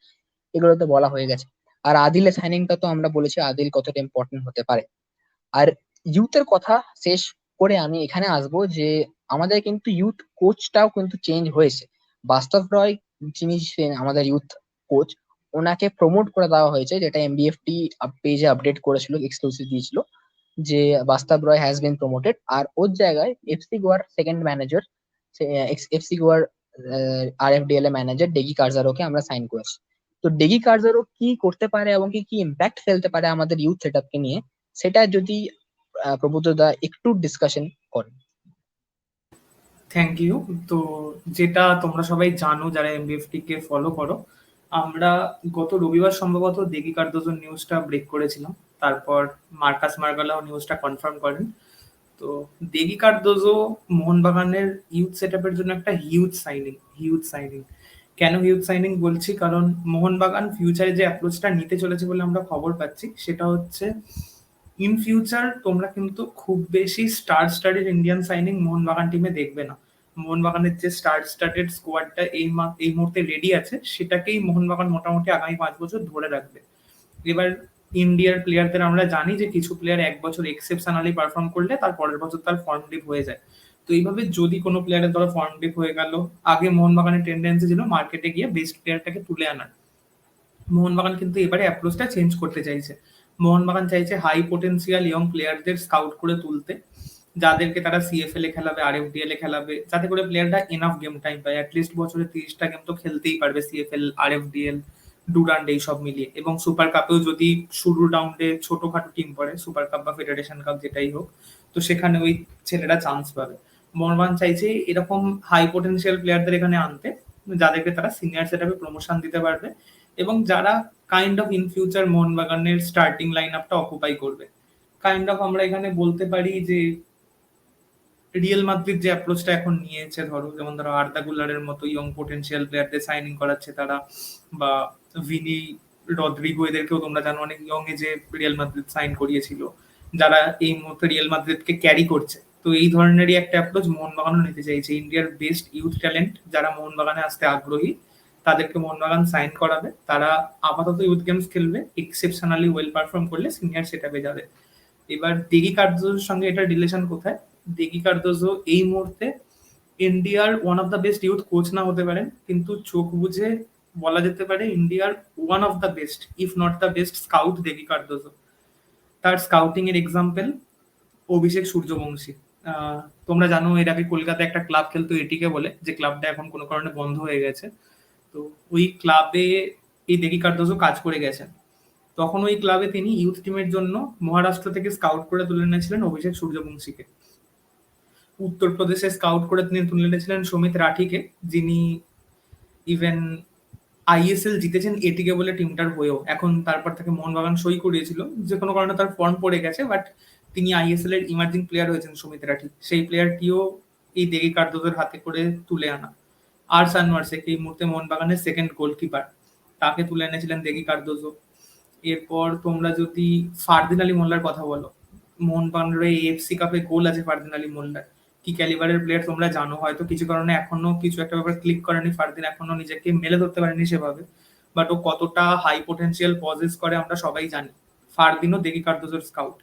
এগুলো তো বলা হয়ে গেছে। আর আদিলের সাইনিংটা তো আমরা বলেছি আদিল কতটা ইম্পর্টেন্ট হতে পারে। আর ইউথের কথা শেষ করে আমি এখানে আসবো যে আমাদের কিন্তু ইউথ কোচটাও কিন্তু চেঞ্জ হয়েছে। বাস্তব রয় যিনি ছিলেন আমাদের ইউথ কোচ, ওনাকে প্রমোট করে দেওয়া হয়েছে, যেটা এমবিএফটি পেজে আপডেট করেছিল, এক্সক্লুসিভ দিয়েছিল যে বাস্তব রয় হ্যাজ বিন প্রমোটেড। আর ওর জায়গায় এফসি গোয়ার সেকেন্ড ম্যানেজার, এফসি গোয়ার আরএফডিএল এর ম্যানেজার ডেগি কার্জারোকে আমরা সাইন করেছি। তো ডেগি কার্জারো কি করতে পারে এবং কি কি ইম্প্যাক্ট ফেলতে পারে আমাদের ইউথ সেটআপকে নিয়ে, সেটা যদি প্রবুদ্ধদা একটু ডিসকাশন করেন। Thank you. তো যেটা তোমরা সবাই জানো যারা এমবিএফটি কে ফলো করো, আমরা গত রবিবার সম্ভবত দেগি কার্দোজোর নিউজটা ব্রেক করেছিলাম, তারপর মার্কাস মার্গালাও নিউজটা কনফার্ম করেন। তো দেগি কার্দোজো মোহনবাগানের ইউথ সেটআপের জন্য একটা হিউজ সাইনিং। কেন হিউজ সাইনিং বলছি, কারণ মোহনবাগান ফিউচারে যে অ্যাপ্রোচটা নিতে চলেছে বলে আমরা খবর পাচ্ছি, সেটা হচ্ছে ইন ফিউচার তোমরা কিন্তু খুব বেশি স্টাডেড ইন্ডিয়ান সাইনিং মোহনবাগান টিমে দেখবে না। মোহনবাগানের যে স্টাডেড স্কোয়াডটা এই মুহূর্তে রেডি আছে, সেটাকেই মোহনবাগান মোটামুটি আগামী 5 বছর ধরে রাখবে। এবার ইন্ডিয়ার প্লেয়ারদের আমরা জানি যে কিছু প্লেয়ার 1 বছর এক্সেপশনালি পারফর্ম করলে তার পরের বছর তার ফর্ম ডিপ হয়ে যায়। তো এইভাবে যদি কোনো প্লেয়ারের ধরো ফর্ম ডিপ হয়ে গেল, আগে মোহনবাগানের টেন্ডেন্সি ছিল মার্কেটে গিয়ে বেস্ট প্লেয়ারটাকে তুলে আনার। মোহনবাগান কিন্তু এবারে অ্যাপ্রোচটা চেঞ্জ করতে চাইছে। মোহনবাগান চাইছে হাই পোটেন্সিয়াল ইয়ং প্লেয়ারদের স্কাউট করে তুলতে, যাদেরকে তারা সিএফএল এ খেলাবে, আরএফডিএল এ খেলাবে, যাতে করে প্লেয়াররা এনাফ গেম টাইম পায়। অ্যাটলিস্ট বছরে 30টা গেম তো খেলতেই পারবে সিএফএল, আরএফডিএল, ডুরান্ড এইসব মিলিয়ে। এবং সুপার কাপেও যদি শুরুর রাউন্ডে ছোটখাটো টিম পড়ে, সুপার কাপ বা ফেডারেশন কাপ যেটাই হোক, তো সেখানে ওই ছেলেরা চান্স পাবে। মোহনবাগান চাইছে এরকম হাই পোটেন্সিয়াল প্লেয়ারদের এখানে আনতে, যাদেরকে তারা সিনিয়র সেটআপে প্রমোশন দিতে পারবে এবং যারা কাইন্ড অফ ইন ফিউচার মোহনবাগানের স্টার্টিং লাইন আপটা অকুপাই করবে। কাইন্ড অফ আমরা এখানে বলতে পারি যে রিয়েল মাদ্রিদ যে অ্যাপ্রোচটা এখন নিয়েছে, যেমন ধরো আর্দা গুলারের মতো ইয়ং পোটেনশিয়াল প্লেয়ারদের সাইনিং করাচ্ছে তারা, বা ভিনি রদ্রিগো, এদেরকেও তোমরা জানো অনেক ইয়ং এজে রিয়েল মাদ্রিদ সাইন করিয়েছিল, যারা এই মুহূর্তে রিয়েল মাদ্রিদকে ক্যারি করছে। তো এই ধরনেরই একটা অ্যাপ্রোচ মোহনবাগানও নিতে চাইছে। ইন্ডিয়ার বেস্ট ইউথ ট্যালেন্ট যারা মোহনবাগানে আসতে আগ্রহী, তাদেরকে মোহনবাগান সাইন করাবে। তারা আপাতত ইউথ গেমস খেলবে, এক্সেপশনালি ওয়েল পারফর্ম করলে সিনিয়র সেটআপে যাবে। এবার দেগি কার্দোজোর সঙ্গে এটার রিলেশন কোথায়? দেগি কার্দোজো এই মুহূর্তে ইন্ডিয়ার one of the best youth coach না হতে পারেন, কিন্তু চোখ বুঝে বলা যেতে পারে ইন্ডিয়ার one of the best, if not the best scout Degi Cardozo. তার স্কাউটিং এর এক্সাম্পল অভিষেক সূর্যবংশী। তোমরা জানো এর আগে কলকাতায় একটা ক্লাব খেলতো এটিকে বলে, যে ক্লাবটা এখন কোনো কারণে বন্ধ হয়ে গেছে। তো ওই ক্লাবে এই দেগি কার্দোজো কাজ করে গেছেন। তখন ওই ক্লাবে তিনি ইউথ টিমের জন্য মহারাষ্ট্র থেকে স্কাউট করে তুলে এনেছিলেন অভিষেক সূর্যবংশীকে। উত্তরপ্রদেশে স্কাউট করে তিনি তুলে এনেছিলেন সমিত রাঠিকে, যিনি ইভেন আইএসএল জিতেছেন এটিকে বলে টিমটার হয়েও। এখন তারপর থেকে মোহনবাগান সই করিয়েছিল, যে কোনো কারণে তার ফর্ম পড়ে গেছে, বাট তিনি আইএসএল এর ইমার্জিং প্লেয়ার হয়েছেন সমিত রাঠি। সেই প্লেয়ারটিও এই দেগি কার্দোজোর হাতে করে তুলে আনা। আর সানওয়ার শেখ এই মুহূর্তে মোহনবাগানের সেকেন্ড গোলকিপার, তাকে তুলে এনেছিলেন দেগি কার্দোজো। এরপর তোমরা যদি ফারদিন আলী মোল্লার কথা বলো, মোহনবাগানের এএফসি কাপে গোল আছে ফারদিন আলী মোল্লার। কি ক্যালিবারের প্লেয়ার তোমরা জানো, হয়তো কিছু কারণে এখনো কিছু একটা ব্যাপার ক্লিক করেনি, ফারদিন এখনো নিজেকে মেলে ধরতে পারেনি সেভাবে, বাট ও কতটা হাই পোটেনশিয়াল পজেস করে আমরা সবাই জানি। ফারদিনও দেগি কার্দোজোর স্কাউট।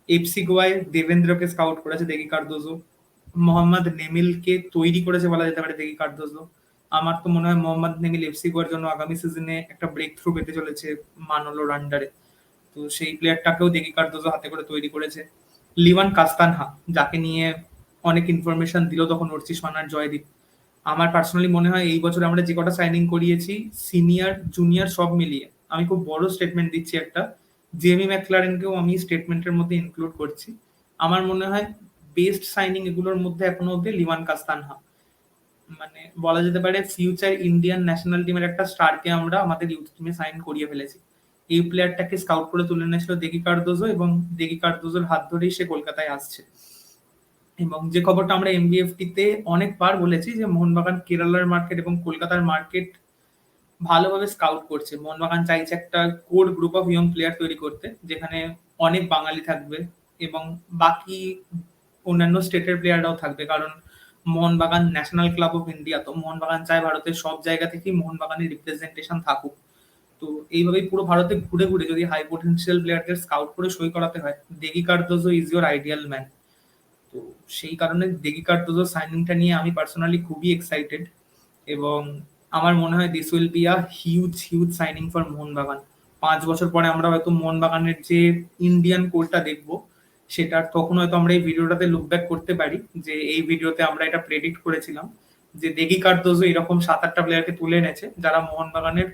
এফসি গোয়ায় দেবেন্দ্রকে স্কাউট করেছে দেগি কার্দোজো। মোহাম্মদ নেমিলকে তৈরি করেছে বলা যেতে পারে দেগি কার্দোজো। আমার তো মনে হয় মোহাম্মদ নেমিল এফসি গোয়ার জন্য আগামী সিজনে একটা ব্রেক থ্রু পেতে চলেছে মানোলোর আন্ডারে। তো সেই প্লেয়ারটাকেও দেগি কার্দোজো হাতে করে তৈরি করেছে। লিওয়ান কাস্তানহা, যাকে নিয়ে অনেক ইনফরমেশন দিল তখন অর্চিস মানার জয়দীপ। আমার পার্সোনালি মনে হয় এই বছর আমরা যে কটা সাইনিং করিয়েছি, সিনিয়র জুনিয়র সব মিলিয়ে, আমি খুব বড় স্টেটমেন্ট দিচ্ছি একটা, জেমি ম্যাকলারেনকেও আমি স্টেটমেন্টের মধ্যে ইনক্লুড করছি। আমার মনে হয় বেস্ট সাইনিং এগুলোর মধ্যে এখনো অব্দি লিওয়ান কাস্তানহা। মানে বলা যেতে পারে ফিউচার ইন্ডিয়ান ন্যাশনাল টিমের একটা স্টারকে আমরা আমাদের ইউথ টিমে সাইন করিয়ে ফেলেছি। এই প্লেয়ারটাকে স্কাউট করে তুলে এনেছিল দেগি কার্দোজো, এবং দেগি কার্দোজোর হাত ধরেই সে কলকাতায় আসছে। এবং যে খবরটা আমরা এমবিএফটি তে অনেকবার বলেছি যে মোহনবাগান কেরালার মার্কেট এবং কলকাতার মার্কেট ভালোভাবে স্কাউট করছে। মোহনবাগান চাইছে একটা core group of young player তৈরি করতে, যেখানে অনেক বাঙালি থাকবে এবং বাকি অন্যান্য স্টেটের প্লেয়াররাও থাকবে, কারণ Mohun Bagan national club of India, তো মোহনবাগান চায় ভারতের সব জায়গা থেকেই মোহনবাগানের রিপ্রেজেন্টেশন থাকুক। তো এইভাবেই পুরো ভারতে ঘুরে ঘুরে যদি হাই পোটেনশিয়াল প্লেয়ারদের স্কাউট করে সই করাতে হয়, দেগি কার্দোজো ইজ ইউর আইডিয়াল ম্যান। তো সেই কারণে দেগি কার্দোজো সাইনিংটা নিয়ে আমি পার্সোনালি খুবই এক্সাইটেড, এবং আমার মনে হয় this will be a huge huge signing for Mohun Bagan. 5 বছর পরে আমরা হয়তো মোহনবাগানের যে ইন্ডিয়ান কোরটা দেখবো, সেটার তখন হয়তো আমরা এই ভিডিওটাতে লুক ব্যাক করতে পারি যে এই ভিডিওতে আমরা এটা প্রেডিক্ট করেছিলাম যে দেগি কার্দোজো এরকম 7-8টা প্লেয়ারকে তুলে এনেছে যারা মোহনবাগানের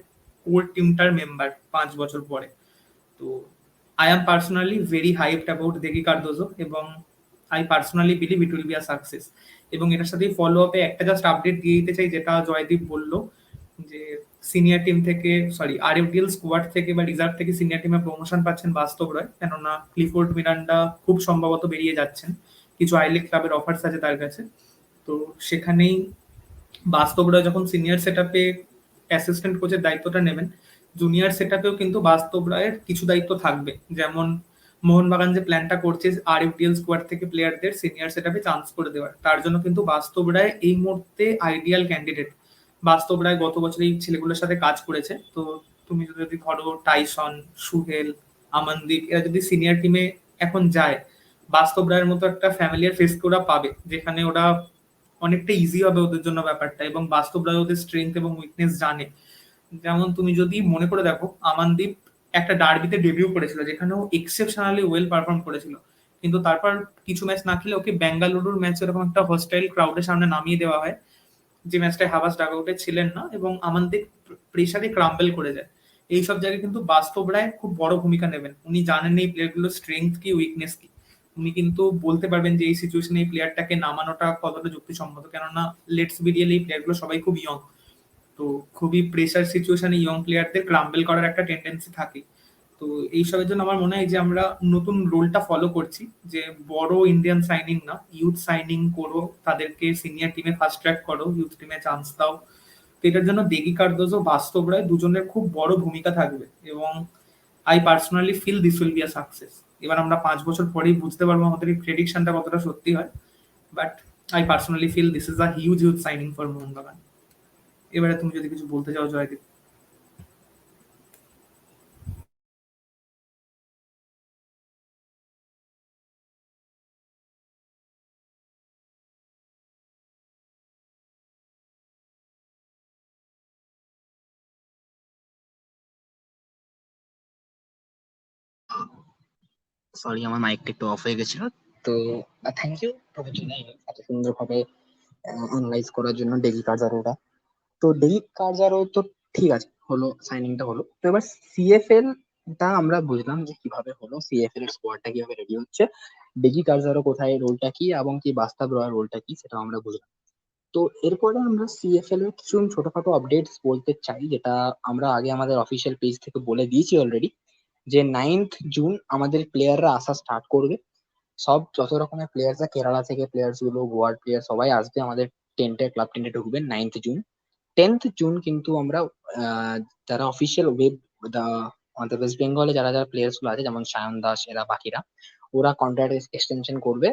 কোর টিমটার মেম্বার 5 বছর পরে। তো I am personally very hyped about Degi Cardozo, এবং I personally believe it will be a success. এবং এটার সাথে ফলো আপে একটা জাস্ট আপডেট দিয়ে দিতে চাই, যেটা জয়দীপ বললো যে সিনিয়র টিম থেকে, সরি আরএফডিএল স্কোয়াড থেকে বা রিজার্ভ থেকে সিনিয়র টিমে প্রমোশন পাচ্ছেন বাস্তব রয়, কেননা ক্লিফোর্ড মিরান্ডা খুব সম্ভবত বেরিয়ে যাচ্ছেন, কিছু আই লিগ ক্লাবের অফার্স আছে তার কাছে। তো সেখানেই বাস্তব রয় যখন সিনিয়র সেট আপে অ্যাসিস্ট্যান্ট কোচের দায়িত্বটা নেবেন, জুনিয়র সেট আপেও কিন্তু বাস্তব রায়ের কিছু দায়িত্ব থাকবে। যেমন মোহনবাগান যে প্ল্যানটা করছে আরএফডিএল স্কোয়াড থেকে প্লেয়ারদের সিনিয়র সেট আপে চান্স করে দেওয়ার, তার জন্য কিন্তু বাস্তব রায় এই মুহূর্তে আইডিয়াল ক্যান্ডিডেট। বাস্তব রায় গত বছর এই ছেলেগুলোর সাথে কাজ করেছে। তো তুমি যদি ধরো টাইসন, সুহেল, আমনদীপ, এরা যদি সিনিয়র টিমে এখন যায়, বাস্তব রায়ের মতো একটা ফ্যামিলিয়ার ফেসকে ওরা পাবে, যেখানে ওরা অনেকটা ইজি হবে ওদের জন্য ব্যাপারটা, এবং বাস্তব রায় ওদের স্ট্রেংথ এবং উইকনেস জানে। যেমন তুমি যদি মনে করে দেখো, আমানদীপ একটা ডার্বিতে ডেবিউ করেছিল যেখানে ও এক্সেপশনালি ওয়েল পারফর্ম করেছিল, কিন্তু তারপর কিছু ম্যাচ না খেলে ওকে বেঙ্গালুরুর ম্যাচ এরকম একটা হোস্টাইল ক্রাউডের সামনে নামিয়ে দেওয়া হয়, যে ম্যাচটায় হাবাস ডাগআউটে ছিলেন না, এবং আমানদীপ প্রেসারে ক্রাম্বেল করে যায়। এইসব জায়গায় কিন্তু বাস্তব রায় খুব বড় ভূমিকা নেবেন। উনি জানেন এই প্লেয়ারগুলোর স্ট্রেংথ কি, উইকনেস কি। উনি কিন্তু বলতে পারবেন যে এই সিচুয়েশনে এই প্লেয়ারটাকে নামানোটা কতটা যুক্তিসম্মত, কেননা লেটস বি রিয়েল, এই প্লেয়ারগুলো সবাই খুব ইয়ং। তো খুবই প্রেসার সিচুয়েশনে ইয়ং প্লেয়ারদের ক্রাম্বেল করার একটা টেন্ডেন্সি থাকে। তো এইসবের জন্য আমার মনে হয় যে আমরা নতুন রোলটা ফলো করছি, যে বড় ইন্ডিয়ান সাইনিং না, ইউথ সাইনিং করো, তাদেরকে সিনিয়র টিমে ফাস্ট ট্র্যাক করো, ইউথ টিমে চান্স দাও। তো এটার জন্য দেগি কার্দোজো, বাস্তব রায় দুজনের খুব বড় ভূমিকা থাকবে, এবং I personally feel this will be a success. এবার আমরা 5 বছর পরেই বুঝতে পারবো আমাদের এই প্রেডিকশনটা কতটা সত্যি হয়, but I personally feel this is a huge huge signing for Mohun Bagan. এবারে তুমি যদি কিছু বলতে চাও জয়দীপ। সরি, আমার মাইকটা একটু অফ হয়ে গেছিল। তো থ্যাংক ইউ প্রফেশনাল এত সুন্দরভাবে অ্যানালাইজ করার জন্য ডেলি কার্জারোটা। তো ডেলি কার্জারও তো ঠিক আছে, হলো সাইনিংটা হলো। তো এবার সিএফএল টা আমরা বুঝলাম যে কিভাবে হলো, সিএফএল এর স্কোয়াডটা কিভাবে রেডি হচ্ছে, ডেজি কার্জারও কোথায়, রোলটা কি, এবং কি বাস্তব রয়ের রোলটা কি, সেটা আমরা বুঝলাম। তো এরপরে আমরা সিএফএল এর কিছু ছোটখাটো আপডেটস বলতে চাই, যেটা আমরা আগে আমাদের অফিসিয়াল পেজ থেকে বলে দিয়েছি অলরেডি, যে 9th জুন আমাদের প্লেয়াররা আসা স্টার্ট করবে। সব যত রকমের প্লেয়াররা, কেরালা থেকে প্লেয়ার্স গুলো, গোয়ার প্লেয়ার সবাই আসবে আমাদের টেন্টে, ক্লাব টেন্টে ঢুকবেন 9th জুন। 10th জুন কিন্তু আমরা যারা অফিসিয়াল ওয়েব, আমাদের ওয়েস্ট বেঙ্গলে যারা যারা প্লেয়ার্স গুলো আছে, যেমন সায়ন দাস, এরা বাকিরা, ওরা কন্ট্রাক্ট এক্সটেনশন করবে,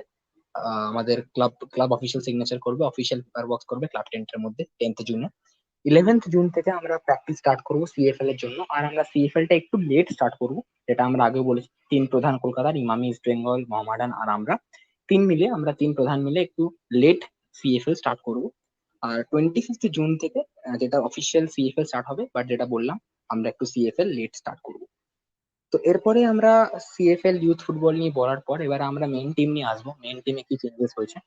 আমাদের ক্লাব ক্লাব অফিসিয়াল সিগনেচার করবে, অফিসিয়াল পেপার ওয়ার্ক করবে ক্লাব টেন্টের মধ্যে 10th জুনে। 11th জুন থেকে আমরা প্র্যাকটিস স্টার্ট করবো সিএফএল এর জন্য। আর আমরা সিএফএল টা একটু লেট স্টার্ট করবো, যেটা আমরা আগে বলেছি। তিন প্রধান কলকাতার, ইমামি, ইস্ট বেঙ্গল, মোহামেডান আর আমরা তিন প্রধান মিলে একটু লেট সিএফএল স্টার্ট করবো। আর 25th জুন থেকে যেটা অফিসিয়াল সিএফএল স্টার্ট হবে, বাট যেটা বললাম আমরা একটু সিএফএল লেট স্টার্ট করবো। তো এরপরে আমরা সিএফএল ইউথ ফুটবল নিয়ে বলার পর এবার আমরা মেইন টিম নিয়ে আসবো। মেইন টিমে কি চেঞ্জেস হয়েছে,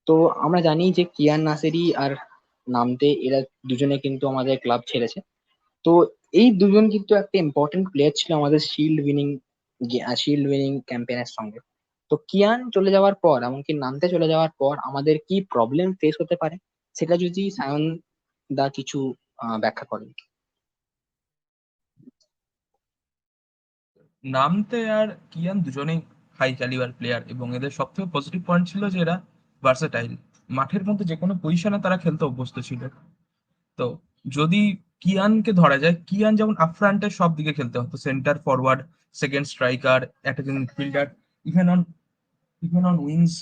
তো আমরা জানি যে কিয়ান নাসেরি আর নামতে, এরা দুজনে কিন্তু আমাদের ক্লাব ছেড়েছে। তো এই দুজন কিন্তু একটা ইম্পর্টেন্ট প্লেয়ার ছিল আমাদের শিল্ড উইনিং ক্যাম্পেইনের সঙ্গে। তো কিয়ান চলে যাওয়ার পর, এমনকি নামতে চলে যাওয়ার পর আমাদের কি প্রবলেম ফেস হতে পারে, সেটা যদি সায়ন দা কিছু ব্যাখ্যা করেন। নামতে আর কিয়ান দুজনেই হাই ক্যালিবার প্লেয়ার, এবং এদের সব থেকে পজিটিভ পয়েন্ট ছিল যে এরা ভার্সেটাইল। মাঠের মধ্যে যে কোনো পজিশনে তারা খেলতে অভ্যস্ত ছিল। তো যদি কিয়ানকে ধরা যায়, কিয়ান যেমন আপফ্রন্টে সব দিকে খেলতে হতো, centre forward, second striker, attacking midfielder, even on even on wings.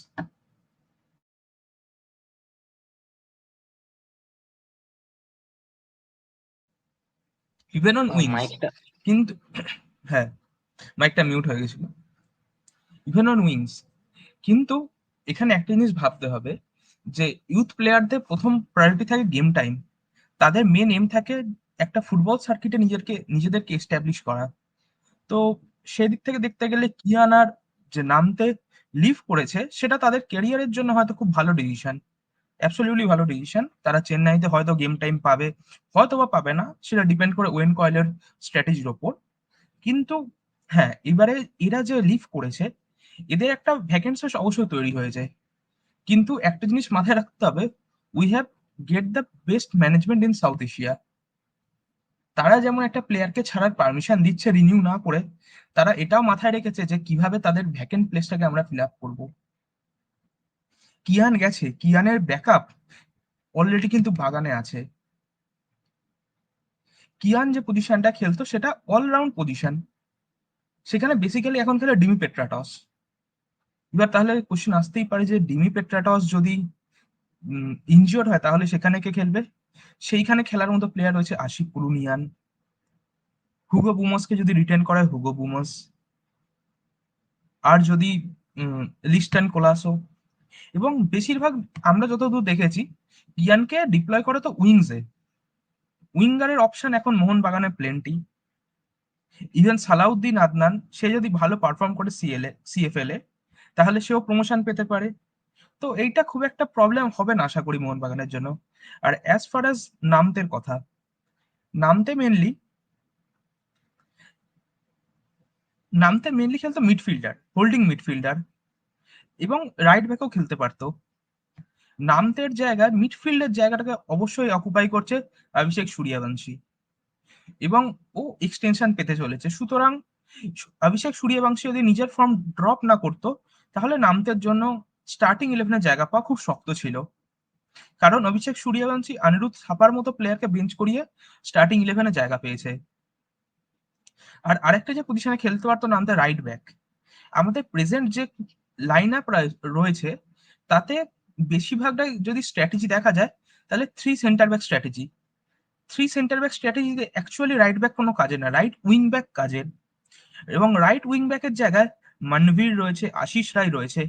Even on wings মাইকটা কিন্তু হ্যাঁ, মাইকটা মিউট হয়ে গেছিল। ইভেন অন উইংস কিন্তু এখানে একটা জিনিস ভাবতে হবে যে ইউথ প্লেয়ারদের প্রথম প্রায়োরিটি থাকে গেম টাইম। তাদের মেন এম থাকে একটা ফুটবল সার্কিটে নিজেদেরকে এস্টাবলিশ করা। তো সেদিক থেকে দেখতে গেলে কিয়ান আর যে নামতে লিভ করেছে, সেটা তাদের ক্যারিয়ারের জন্য হয়তো খুব ভালো ডিসিশন, অ্যাবসলিউটলি ভালো ডিসিশন। তারা চেন্নাইতে হয়তো গেম টাইম পাবে, হয়তো বা পাবে না, সেটা ডিপেন্ড করে ওয়েন কয়েলের স্ট্র্যাটেজির ওপর। কিন্তু হ্যাঁ, এবারে এরা যে লিভ করেছে, এদের একটা ভ্যাকেন্সি অবশ্যই তৈরি হয়ে যায়। কিন্তু একটা জিনিস মাথায় রাখতে হবে, we have get the best management in south Asia. তারা যেমন একটা প্লেয়ারকে ছাড়ার পারমিশন দিচ্ছে রিনিউ না করে, তারা এটাও মাথায় রেখেছে যে কিভাবে তাদের ভ্যাকেন্ট প্লেসটাকে আমরা ফিল আপ করবো। কিয়ান গেছে, কিয়ানের ব্যাকআপ অলরেডি কিন্তু বাগানে আছে। কিয়ান যে পজিশনটা খেলতো সেটা অলরাউন্ড পজিশন, সেখানে বেসিক্যালি এখন খেলে ডিমি পেট্রাটস। এবার তাহলে কোশ্চেন আসতেই পারে যে ডিমি পেট্রাটস যদি ইনজিওর্ড হয় তাহলে সেখানে কে খেলবে? সেইখানে খেলার মতো প্লেয়ার রয়েছে আশিক কুলুনিয়ান, হুগো বুমসকে যদি রিটেন করা হয় হুগো বুমস, আর যদি লিস্টন কোলাসো, এবং বেশিরভাগ আমরা যতদূর দেখেছি ইয়ানকে ডিপ্লয় করে তো উইংসে। উইঙ্গারের অপশন এখন মোহনবাগানে প্লেন্টি। ইভেন সালাউদ্দিন আদনান, সে যদি ভালো পারফর্ম করে সিএফএল এ, তাহলে সেও প্রমোশন পেতে পারে। তো এইটা খুব একটা প্রবলেম হবে না আশা করি মোহনবাগানের জন্য। আর অ্যাজ ফার অ্যাজ নামতের কথা, নামতে মেনলি খেলতো মিডফিল্ডার, হোল্ডিং মিডফিল্ডার, এবং রাইট ব্যাকও খেলতে পারতো। নামতের জায়গায় মিডফিল্ডের জায়গাটাকে অবশ্যই অকুপাই করছে অভিষেক সূর্যবংশী, এবং ও এক্সটেনশন পেতে চলেছে। সুতরাং অভিষেক সূর্যবংশী যদি নিজের ফর্ম ড্রপ না করতো, তাহলে নামতের জন্য স্টার্টিং ইলেভেনে জায়গা পাওয়া খুব শক্ত ছিল। কারণ অভিষেক সূর্যবংশী অনিরুদ্ধ থাপার মতো প্লেয়ারকে বেঞ্চ করিয়ে স্টার্টিং ইলেভেনে জায়গা পেয়েছে। আর আরেকটা যে পজিশনে খেলতে পারতো নামতে, রাইট ব্যাক। আমাদের প্রেজেন্ট যে লাইন আপ রয়েছে তাতে বেশিরভাগটাই যদি স্ট্র্যাটেজি দেখা যায়, তাহলে থ্রি সেন্টার ব্যাক স্ট্র্যাটেজিতে অ্যাকচুয়ালি রাইট ব্যাক কোনো কাজে না, রাইট উইং ব্যাক কাজের। এবং রাইট উইং ব্যাকের জায়গায় মনভীর রয়েছে, আশিস রায় রয়েছে,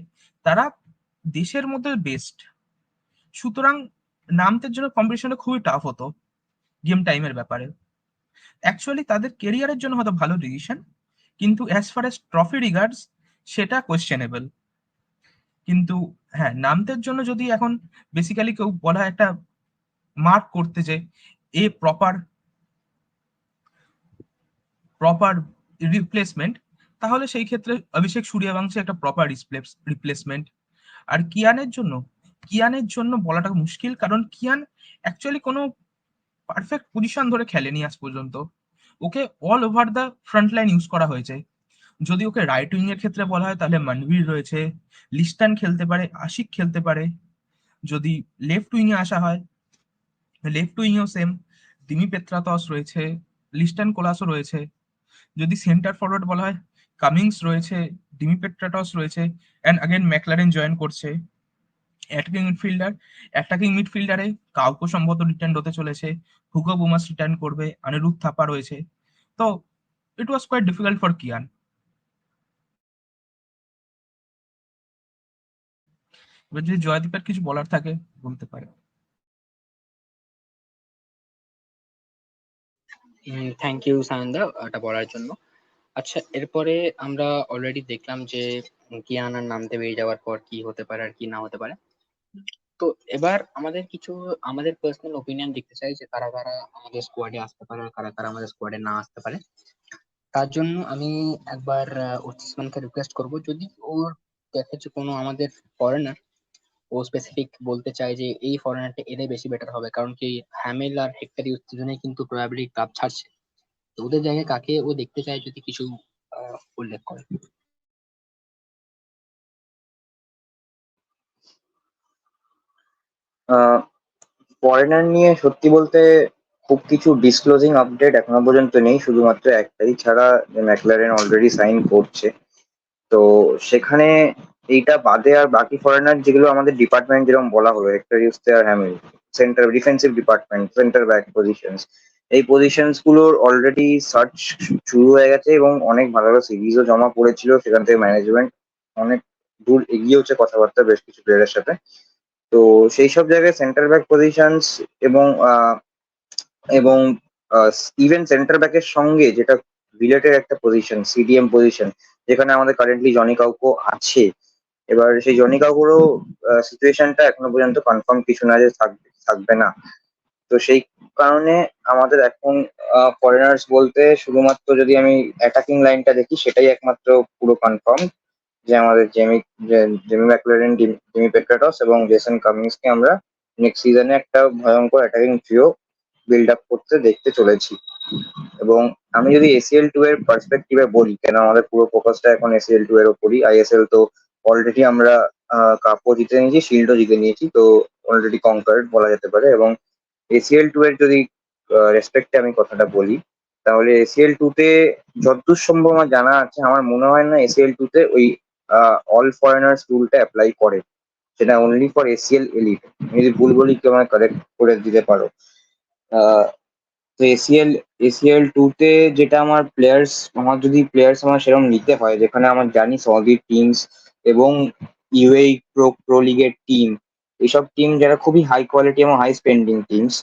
তারা দেশের মধ্যে বেস্ট। সুতরাং নামতের জন্য কম্পিটিশনটা খুবই টাফ হতো গেম টাইমের ব্যাপারে। অ্যাকচুয়ালি তাদের কেরিয়ারের জন্য হয়তো ভালো ডিসিশন, কিন্তু as far as trophy regards সেটা কোয়েশ্চেনেবল। কিন্তু হ্যাঁ, নামতের জন্য যদি এখন বেসিক্যালি কেউ বলা হয় একটা মার্ক করতে, যে এ প্রপার প্রপার রিপ্লেসমেন্ট, তাহলে সেই ক্ষেত্রে অভিষেক সূর্যবংশী একটা প্রপার রিপ্লেসমেন্ট। আর কিয়ানের জন্য বলাটা মুশকিল, কারণ কিয়ান অ্যাকচুয়ালি কোনো পারফেক্ট পজিশন ধরে খেলেনি আজ পর্যন্ত। Okay all over the front line use করা হয়েছে। যদি ওকে রাইট উইং এর ক্ষেত্রে বলা হয় তাহলে মনভীর রয়েছে, লিস্টান খেলতে পারে, আশিক খেলতে পারে। যদি লেফট উইং এ আসা হয়, লেফট উইংও সেম, দিমি পেত্রাতস রয়েছে, লিস্টান কোলাসও রয়েছে। যদি সেন্টার ফরওয়ার্ড বলা হয়, কামিংস রয়েছে, ডিমি পেট্রাটস রয়েছে, অ্যান্ড আগেন ম্যাকলারেন জয়েন করছে। অ্যাটাকিং মিডফিল্ডারে কাউকে সম্ভবত রিটার্ন হতে চলেছে, হুগো বুমাস রিটার্ন করবে, অনিরুদ্ধ থাপা রয়েছে। তো it was quite difficult for Kiyan. এবার যদি জয়দীপের কিছু বলার থাকে বলতে পারে। থ্যাংক ইউ সায়নদা এটা বলার জন্য। আচ্ছা, এরপরে আমরা অলরেডি দেখলাম যে কিয়ান আর নামতে বেরিয়ে যাওয়ার পর কি হতে পারে আর কি না হতে পারে। তো এবার আমাদের পার্সোনাল ওপিনিয়ন দেখতে চাই যে কারা কারা আমাদের স্কোয়াডে আসতে পারে আর কারা কারা আমাদের স্কোয়াডে না আসতে পারে। তার জন্য আমি একবার ওসমানকে রিকোয়েস্ট করব, যদি ওর দেখে যে কোনো আমাদের ফরেনার ও স্পেসিফিক বলতে চায় যে এই ফরেনারটা এলে বেশি বেটার হবে, কারণ কি হ্যামেল আর হেক্টর দুজনেই কিন্তু প্রবাবলি ক্লাব ছাড়ছে। তো ওদের জায়গায় কাকে ও দেখতে চায় যদি কিছু উল্লেখ করে। ফরেনার নিয়ে সত্যি বলতে খুব কিছু ডিসক্লোজিং আপডেট এখনো পর্যন্ত নেই, শুধুমাত্র একটাই ছাড়া, যে ম্যাকলারেন অলরেডি সাইন করছে। তো সেখানে এইটা বাদে আর বাকি ফরেনার যেগুলো আমাদের ডিপার্টমেন্ট যেরকম বলা হলো, হেক্টর ইউস্তে আর Hamill, centre defensive department, centre back positions, এই পজিশনস গুলোর অলরেডি সার্চ শুরু হয়ে গেছে এবং অনেক ভালো ভালো সিরিজও জমা পড়েছিল। সেখান থেকে ম্যানেজমেন্ট অনেক দূর এগিয়েওছে কথাবার্তা বেশ কিছু প্লেয়ারের সাথে। তো সেই সব জায়গায় সেন্টার ব্যাক পজিশনস এবং এবং ইভেন সেন্টার ব্যাকের সঙ্গে যেটা রিলেটেড একটা পজিশন, সিডিএম পজিশন, যেখানে আমাদের কারেন্টলি জনি কাউকো আছে। এবার সেই জনি কাউকোরও সিচুয়েশনটা এখনো পর্যন্ত কনফার্ম কিছু না যে থাকবে থাকবে না। তো সেই কারণে আমাদের এখন ফরেনার্স বলতে শুধুমাত্র যদি আমি অ্যাটাকিং লাইনটা দেখি, সেটাই একমাত্র পুরো কনফার্ম, যে আমাদের জেমি ম্যাকলারেন, জিমি পেট্রাটস এবং জেসন কামিন্সকে আমরা নেক্সট সিজনে একটা ভয়ঙ্কর অ্যাটাকিং ট্রিও বিল্ড আপ করতে দেখতে চলেছি। এবং আমি যদি এসিএল টু এর পার্সপেক্টিভে বলি, কেন আমাদের পুরো ফোকাসটা এখন এসিএল টু এর ওপরই। আইএসএল তো অলরেডি আমরা কাপও জিতে নিয়েছি, শিল্ডও জিতে নিয়েছি, তো অলরেডি কনকার্ড বলা যেতে পারে। এবং এসিএল টু এর যদি রেসপেক্টে আমি কথাটা বলি, তাহলে এসিএল টু তে যতদূর সম্ভব আমার জানা আছে, আমার মনে হয় না এসিএল টু তে ওই অল ফরেনার্স রুলটা অ্যাপ্লাই করে, সেটা অনলি ফর এসিএল এলিট। যদি ভুল বলি কেউ আমায় কারেক্ট করে দিতে পারো। আহ, তো এসিএল টু তে যেটা আমার আমার সেরকম নিতে হয়, যেখানে আমার জানি সৌদি টিমস এবং ইউএই প্রো লিগের টিম, এইসব টিম যারা খুবই হাই কোয়ালিটি এবং হাই স্পেন্ডিং টিমস,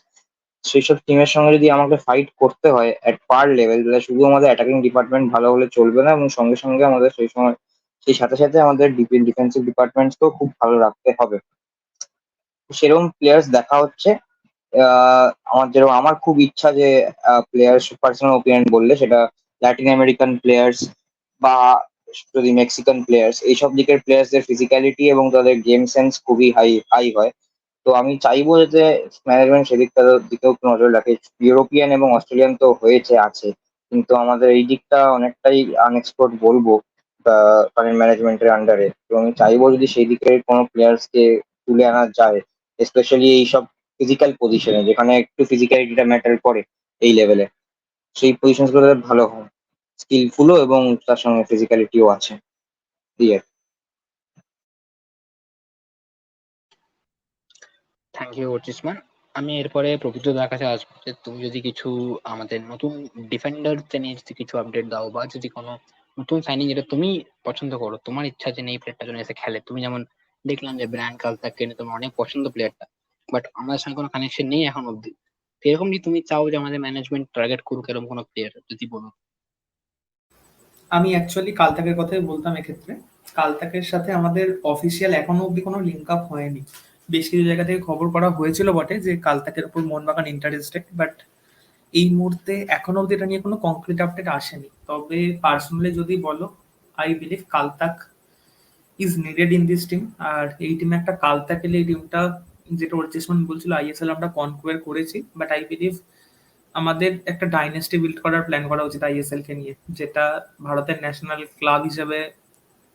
সেসব টিমের সঙ্গে যদি আমাকে ফাইট করতে হয় এট পার লেভেল, তাহলে শুধু আমাদের অ্যাটাকিং ডিপার্টমেন্ট ভালো হলে চলবে না, এবং সঙ্গে সঙ্গে আমাদের সেই সাথে সাথে আমাদের ডিফেন্সিভ ডিপার্টমেন্টকেও খুব ভালো রাখতে হবে। সেরকম প্লেয়ার্স দেখা হচ্ছে। আমার খুব ইচ্ছা যে প্লেয়ার্স, পার্সোনাল ওপিনিয়ন বললে সেটা ল্যাটিন আমেরিকান প্লেয়ার্স বা যদি মেক্সিকান প্লেয়ার্স, এইসব দিকের প্লেয়ার্সদের ফিজিক্যালিটি এবং তাদের গেম সেন্স খুবই হাই হাই হয়। তো আমি চাইবো যাতে ম্যানেজমেন্ট সেদিকটার দিকেও একটু নজর রাখে। ইউরোপিয়ান এবং অস্ট্রেলিয়ান তো আছে, কিন্তু আমাদের এই দিকটা অনেকটাই আনএক্সপ্লোরড বলবো কারেন্ট ম্যানেজমেন্টের আন্ডারে। তো আমি চাইবো যদি সেই দিকের কোনো প্লেয়ার্সকে তুলে আনা যায়, স্পেশালি এইসব ফিজিক্যাল পজিশনে, যেখানে একটু ফিজিক্যালিটিটা ম্যাটার করে এই লেভেলে, সেই পজিশন গুলো ভালো হয়, স্কিলফুলও এবং তার সঙ্গে ফিজিক্যালিটিও আছে। এই আর কি। Thank you Archisman. আমি এরপরে প্রকৃতদার কাছে আসবো যে তুমি যদি কিছু আমাদের নতুন ডিফেন্ডার নিয়ে যদি কিছু আপডেট দাও, বা যদি কোনো নতুন সাইনিং যেটা তুমি পছন্দ করো, তোমার ইচ্ছা যে এই প্লেয়ারটা যেন এসে খেলে। তুমি যেমন দেখলাম যে ব্রায়ান কালতাকে নিয়ে তোমার অনেক পছন্দ প্লেয়ারটা, বাট আমাদের সঙ্গে কোনো কানেকশন নেই এখন অব্দি। তো এরকম যদি তুমি চাও যে আমাদের ম্যানেজমেন্ট টার্গেট করুক এরকম কোনো প্লেয়ার, যদি বলো। আমি অ্যাকচুয়ালি কালতাকের কথাই বলতাম এক্ষেত্রে। কালতাকের সাথে আমাদের অফিসিয়াল এখনো অব্দি কোনো লিঙ্ক আপ হয়নি। বেশ কিছু জায়গা থেকে খবর করা হয়েছিল বটে যে কালতাকের উপর মোহনবাগান ইন্টারেস্টেড, বাট এই মুহূর্তে এখনো অব্দি এটা নিয়ে কোনো কংক্রিট আপডেট আসেনি। তবে পার্সোনালি যদি বলো, I believe Kaltak is needed in this team. আর এই টিমে একটা কালতাক এলে এই টিমটা, যেটা অর্চিসমান বলছিল আইএসএল আমরা কনকোয়ার করেছি, বাট আই বিলিভ আমাদের একটা ডাইনেস্টি বিল্ড করার প্ল্যান করা উচিত আইএসএল কে নিয়ে, যেটা ভারতের ন্যাশনাল ক্লাব হিসেবে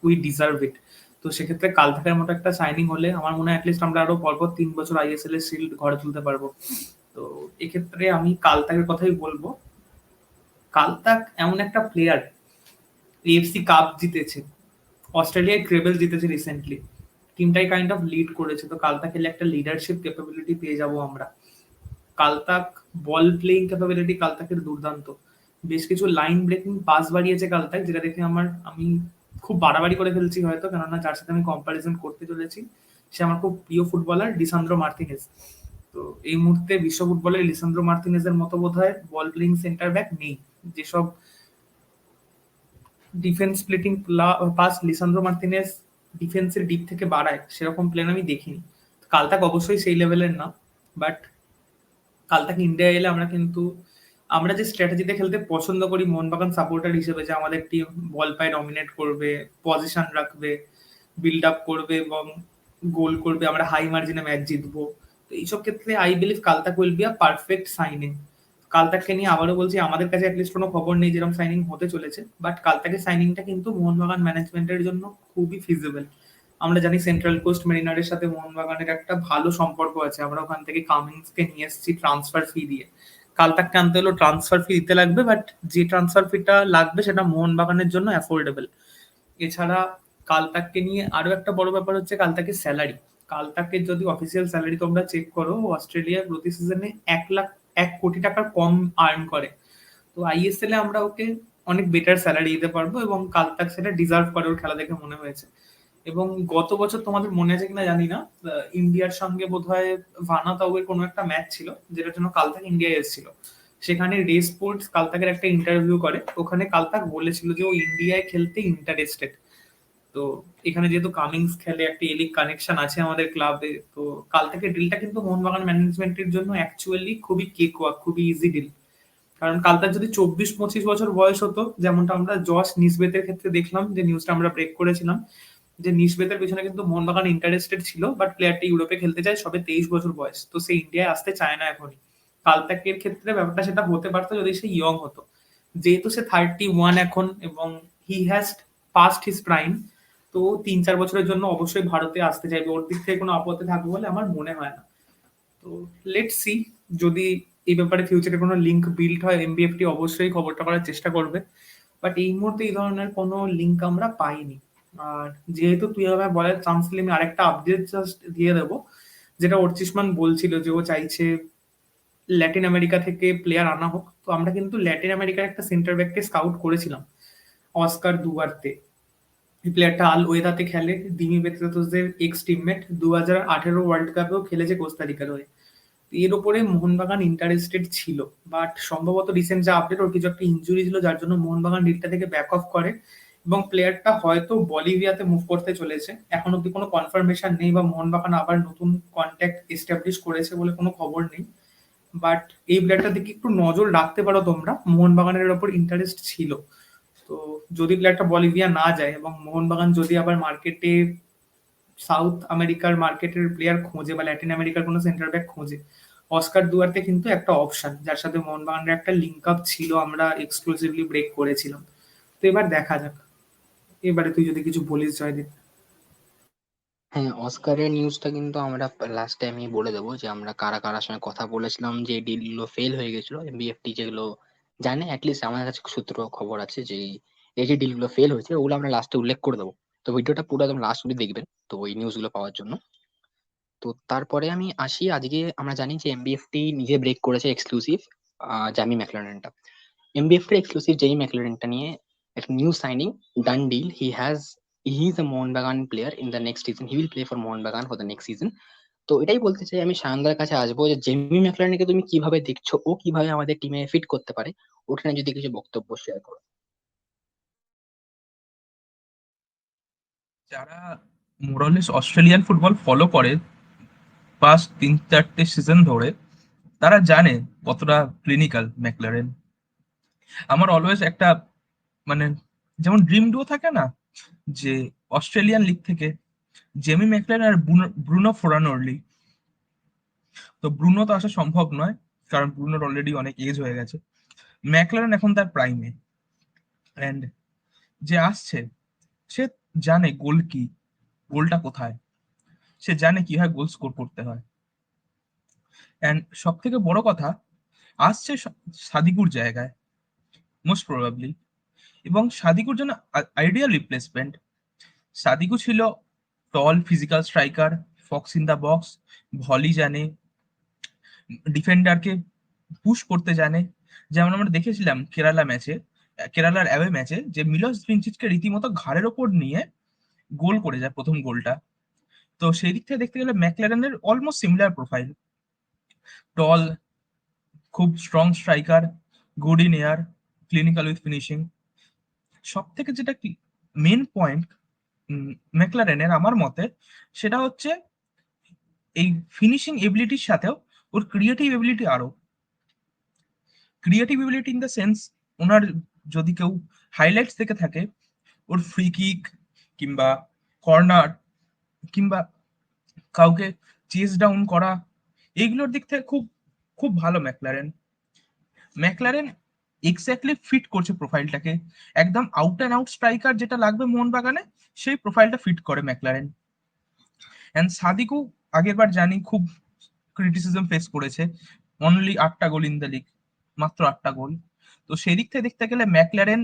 উই ডিজার্ভ ইট। তো সেক্ষেত্রে কালতাকের মতো একটা সাইনিং হলে আমার মনে হয় অ্যাটলিস্ট আমরা আরো পরপর 3 বছর আইএসএল এর শিল্ড ঘরে তুলতে পারবো। তো এক্ষেত্রে আমি কালতাকের কথাই বলবো। কালতাক এমন একটা প্লেয়ার, এএফসি কাপ জিতেছে, অস্ট্রেলিয়ায় ট্রেবল জিতেছে রিসেন্টলি, টিমটাই কাইন্ড অফ লিড করেছে। তো কালতাক খেলে একটা লিডারশিপ ক্যাপাবিলিটি পেয়ে যাবো আমরা। কালতাক বল প্লেইং ক্যাপাবিলিটি কালতাকের দুর্দান্ত। বেশ কিছু লাইন ব্রেকিং পাস বাড়িয়েছে কালতাক, যেটা দেখে আমি খুব বাড়াবাড়ি করে ফেলছি হয়তো, কেননা যার সাথে আমি কম্পারিজন করতে চলেছি সে আমার খুব প্রিয় ফুটবলার লিসান্দ্রো মার্তিনেজ। তো এই মুহূর্তে বিশ্ব ফুটবলে লিসান্দ্রো মার্তিনেজের মতো বোধহয় বল প্লেইং সেন্টার ব্যাক নেই। যেসব defence splitting pass Lisandro Martinez ডিফেন্সের দিক থেকে বাড়ায়, সেরকম প্লেয়ার আমি দেখিনি। কালতাক অবশ্যই সেই লেভেলের না, বাট কালতাক ইন্ডিয়া এলে আমরা যে স্ট্র্যাটেজিতে খেলতে পছন্দ করি মোহনবাগান সাপোর্টার হিসেবে, যে আমাদের টিম বল পায়ে ডমিনেট করবে, পজিশন রাখবে, বিল্ড আপ করবে এবং গোল করবে, আমরা হাই মার্জিনে ম্যাচ জিতবো। তো এইসব ক্ষেত্রে I believe Kaltak will be a perfect signing. কালতাককে নিয়ে আবারও বলছি, আমাদের কাছে অ্যাটলিস্ট কোনো খবর নেই যেরকম সাইনিং হতে চলেছে, বাট কালতাকের সাইনিংটা কিন্তু মোহনবাগান ম্যানেজমেন্টের জন্য খুবই ফিজিবল। আমরা জানি সেন্ট্রাল কোস্ট মেরিনারের সাথে মোহনবাগানের একটা ভালো সম্পর্ক আছে, আমরা ওখান থেকে কামিন্সকে নিয়ে এসেছি ট্রান্সফার ফি দিয়ে। কালতাককে আনতে হলেও ট্রান্সফার ফি দিতে লাগবে, বাট যে ট্রান্সফার ফিটা লাগবে সেটা মোহনবাগানের জন্য অ্যাফোর্ডেবল। এছাড়া কালতাককে নিয়ে আরো একটা বড় ব্যাপার হচ্ছে কালতাকের স্যালারি। কালতাকের যদি অফিসিয়াল স্যালারি তোমরা চেক করো, অস্ট্রেলিয়ার প্রতি সিজনে 1 কোটি টাকার কম আর্ন করে। তো আইএসএল এ আমরা ওকে অনেক বেটার স্যালারি দিতে পারবো, এবং কালতাক সেটা ডিজার্ভ করে, ওর খেলা দেখে মনে হয়েছে। এবং গত বছর তোমাদের মনে আছে কিনা জানি না, ইন্ডিয়ার সঙ্গে বোধহয় ভানাতাউয়ের কোনো একটা ম্যাচ ছিল যেটার জন্য কালতাক ইন্ডিয়ায় এসেছিল। সেখানে রে স্পোর্টস কালতাকের একটা ইন্টারভিউ করে, ওখানে কালতাক বলেছিল যে ও ইন্ডিয়ায় খেলতে ইন্টারেস্টেড। তো এখানে যেহেতু কামিংস খেলে, একটা এলিক কানেকশন আছে আমাদের ক্লাবে, তো কালতাকের ডিলটা কিন্তু মোহনবাগান ম্যানেজমেন্টের জন্য অ্যাকচুয়ালি খুবই কেক ওয়াক, খুবই ইজি ডিল। কারণ কালতার যদি 24-25 বছর বয়স হতো, যেমনটা আমরা জশ নিসবেতের ক্ষেত্রে দেখলাম, যে নিউজটা আমরা ব্রেক করেছিলাম, যে নিসবেতের পেছনে কিন্তু মোহনবাগান ইন্টারেস্টেড ছিল, বাট প্লেয়ারটা ইউরোপে খেলতে চায়, সবে 23 বছর বয়স, তো সে ইন্ডিয়ায় আসতে চায় না এখনই। কালতাকের ক্ষেত্রে ব্যাপারটা সেটা হতে পারতো যদি সে ইয়ং হতো। যেহেতু সে 31 এখন, এবং he has past his prime, তো 3-4 বছরের জন্য অবশ্যই ভারতে আসতে চাইবে, ওর দিক থেকে কোনো আপত্তি থাকবে বলে আমার মনে হয় না। তো লেটস সি, যদি এই ব্যাপারে ফিউচারে কোনো লিঙ্ক বিল্ড হয়, এমবিএফটি অবশ্যই খবরটা করার চেষ্টা করবে, বাট এই মুহূর্তে এই ধরনের কোনো লিঙ্ক আমরা পাইনি। আর যেহেতু তুই আমায় বলার চান্স দিলে, আমি আরেকটা আপডেট জাস্ট দিয়ে দেবো, যেটা অর্চিসমান বলছিল যে ও চাইছে ল্যাটিন আমেরিকা থেকে প্লেয়ার আনা হোক। তো আমরা কিন্তু ল্যাটিন আমেরিকার একটা সেন্টার ব্যাককে স্কাউট করেছিলাম, অস্কার দুয়ার্তে। এই প্লেয়ারটা আল ওয়েদাতে খেলে, দিমি বেত্রাতোসদের এক্স টিমমেট, 2018 ওয়ার্ল্ড কাপেও খেলেছে কোস্তারিকার হয়ে। এর ওপরে মোহনবাগান ইন্টারেস্টেড ছিল, বাট সম্ভবত রিসেন্ট যা আপডেট, ওর কিছু একটা ইনজুরি ছিল, যার জন্য মোহনবাগান ডিলটা থেকে ব্যাক অফ করে, এবং প্লেয়ারটা হয়তো বলিভিয়াতে মুভ করতে চলেছে। এখন অব্দি কোনো কনফার্মেশন নেই, বা মোহনবাগান আবার নতুন কন্ট্যাক্ট এস্টাবলিশ করেছে বলে কোনো খবর নেই। বাট এই প্লেয়ারটার দিকে একটু নজর রাখতে পারো তোমরা, মোহনবাগানের ওপর ইন্টারেস্ট ছিল। তো যদি প্লেয়ারটা বলিভিয়া না যায়, এবং মোহনবাগান যদি আবার মার্কেটে সাউথ আমেরিকার মার্কেটের প্লেয়ার খোঁজে, বা ল্যাটিন আমেরিকার কোনো সেন্টার ব্যাক খোঁজে, অস্কার দুয়ার্তে কিন্তু একটা অপশন, যার সাথে মোহনবাগানের একটা লিঙ্ক আপ ছিল, আমরা এক্সক্লুসিভলি ব্রেক করেছিলাম। তো এবার দেখা যাক, এবারে তুই যদি কিছু বলিস জয়দীপ। হ্যাঁ, অস্কারের নিউজটা কিন্তু আমরা লাস্ট টাইমই বলে দেবো, যে আমরা কারা কারার সঙ্গে কথা বলেছিলাম, যে ডিল গুলো ফেল হয়ে গেছিল, এমবিএফটি যেগুলো জানে, অ্যাটলিস্ট আমার কাছে সূত্র খবর আছে যে এই যে ডিল গুলো ফেল হয়েছে, ওগুলো আমরা লাস্টে উল্লেখ করে দেবো। তো ভিডিওটা পুরো একদম লাস্ট অব্দি দেখবেন, তো ওই নিউজ গুলো পাওয়ার জন্য। তো তারপরে আমি আসি, আজকে আমরা জানি যে এমবিএফটি নিজে ব্রেক করেছে এক্সক্লুসিভ জ্যামি ম্যাকলারেনটা। এমবিএফটি এক্সক্লুসিভ জেমি ম্যাকলারেনটা নিয়ে একটা new signing, done deal. He is a Mohun Bagan player in the next season, he will play for Mohun Bagan for the next season. তো এটাই বলতে চাই, আমি সায়নদার কাছে আসবো, যে জেমি ম্যাকলারেনকে তুমি কিভাবে দেখছো, ও কিভাবে আমাদের টিমে ফিট করতে পারে, ওটা নিয়ে যদি কিছু বক্তব্য শেয়ার করো। যারা মোরালেস অস্ট্রেলিয়ান ফুটবল ফলো করে পাস্ট 3-4টে সিজন ধরে, তারা জানে কতটা ক্লিনিক্যাল ম্যাকলারেন। আমার অলওয়েজ একটা মানে যেমন ড্রিম ডুও থাকে না, যে অস্ট্রেলিয়ান লিগ থেকে জেমি ম্যাকলারেন আর ব্রুনো ফোরানোরলি। তো ব্রুনো তো আসা সম্ভব নয়, কারণ ব্রুনোর অলরেডি অনেক এজ হয়ে গেছে। ম্যাকলারেন এখন তার প্রাইমে, অ্যান্ড যে আসছে সে জানে গোল কি, গোলটা কোথায়, সে জানে কিভাবে গোল স্কোর করতে হয়। অ্যান্ড সব থেকে বড় কথা, আসছে সাদিকুর জায়গায় মোস্ট প্রবাবলি, এবং সাদিকুর জন্য আইডিয়াল রিপ্লেসমেন্ট। সাদিকু ছিল tall physical striker, fox in the box, volley জানে, ডিফেন্ডারকে পুশ করতে জানে। যেমন আমরা দেখেছিলাম কেরালার অ্যাওয়ে ম্যাচে, যে মিলোস ভিনচিচকে রীতিমতো ঘাড়ের ওপর নিয়ে গোল করে যায় প্রথম গোলটা। তো সেই দিক থেকে দেখতে গেলে ম্যাকলারেনের অলমোস্ট সিমিলার প্রোফাইল, টল, খুব strong striker, good in air, clinical with finishing. সব থেকে যেটা কি মেন পয়েন্ট ম্যাকলারেনের আমার মতে, সেটা হচ্ছে এই ফিনিশিং এবিলিটির সাথেও ওর ক্রিয়েটিভ এবিলিটি আরো। Creative ability in the sense, ওনার যদি কেউ হাইলাইটস দেখে থাকে, ওর ফ্রি কিক কিংবা কর্নার কিংবা কাউকে চেস ডাউন করা, এইগুলোর দিক থেকে খুব খুব ভালো ম্যাকলারেন। ম্যাকলারেন এক্স্যাক্টলি ফিট করছে প্রোফাইলটাকে, একদম আউট অ্যান্ড আউট স্ট্রাইকার যেটা লাগবে মোহনবাগানে, সেই প্রোফাইলটা ফিট করে ম্যাকলারেন। অ্যান্ড সাদিকও আগের বার জানি খুব ক্রিটিসিজম ফেস করেছে, অনলি 8টা গোল ইন দ্য লিগ, মাত্র 8টা গোল। তো সেই দিক থেকে দেখতে গেলে ম্যাকলারেন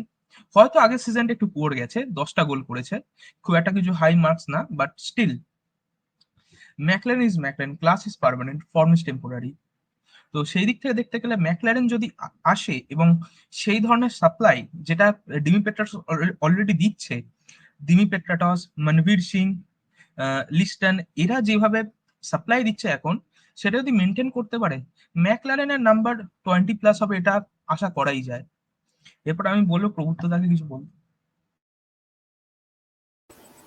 হয়তো আগের সিজনটা একটু পুয়ার গেছে, 10টা গোল করেছে, খুব একটা কিছু হাই মার্কস না, but still McLaren is McLaren, class is permanent, form is temporary. তো সেই দিক থেকে দেখতে গেলে ম্যাকলারেন যদি আসে এবং সেই ধরনের সাপ্লাই যেটা ডিমি পেট্রাটস অলরেডি দিচ্ছে, ডিমি পেট্রাটস, মনবীর সিং, লিস্টন, এরা যেভাবে সাপ্লাই দিচ্ছে এখন, সেটা যদি মেনটেন করতে পারে, ম্যাকলারেনের নাম্বার 20+ হবে, এটা আশা করাই যায়। এরপর আমি বলবো প্রভুত্ব তাকে কিছু বলবো।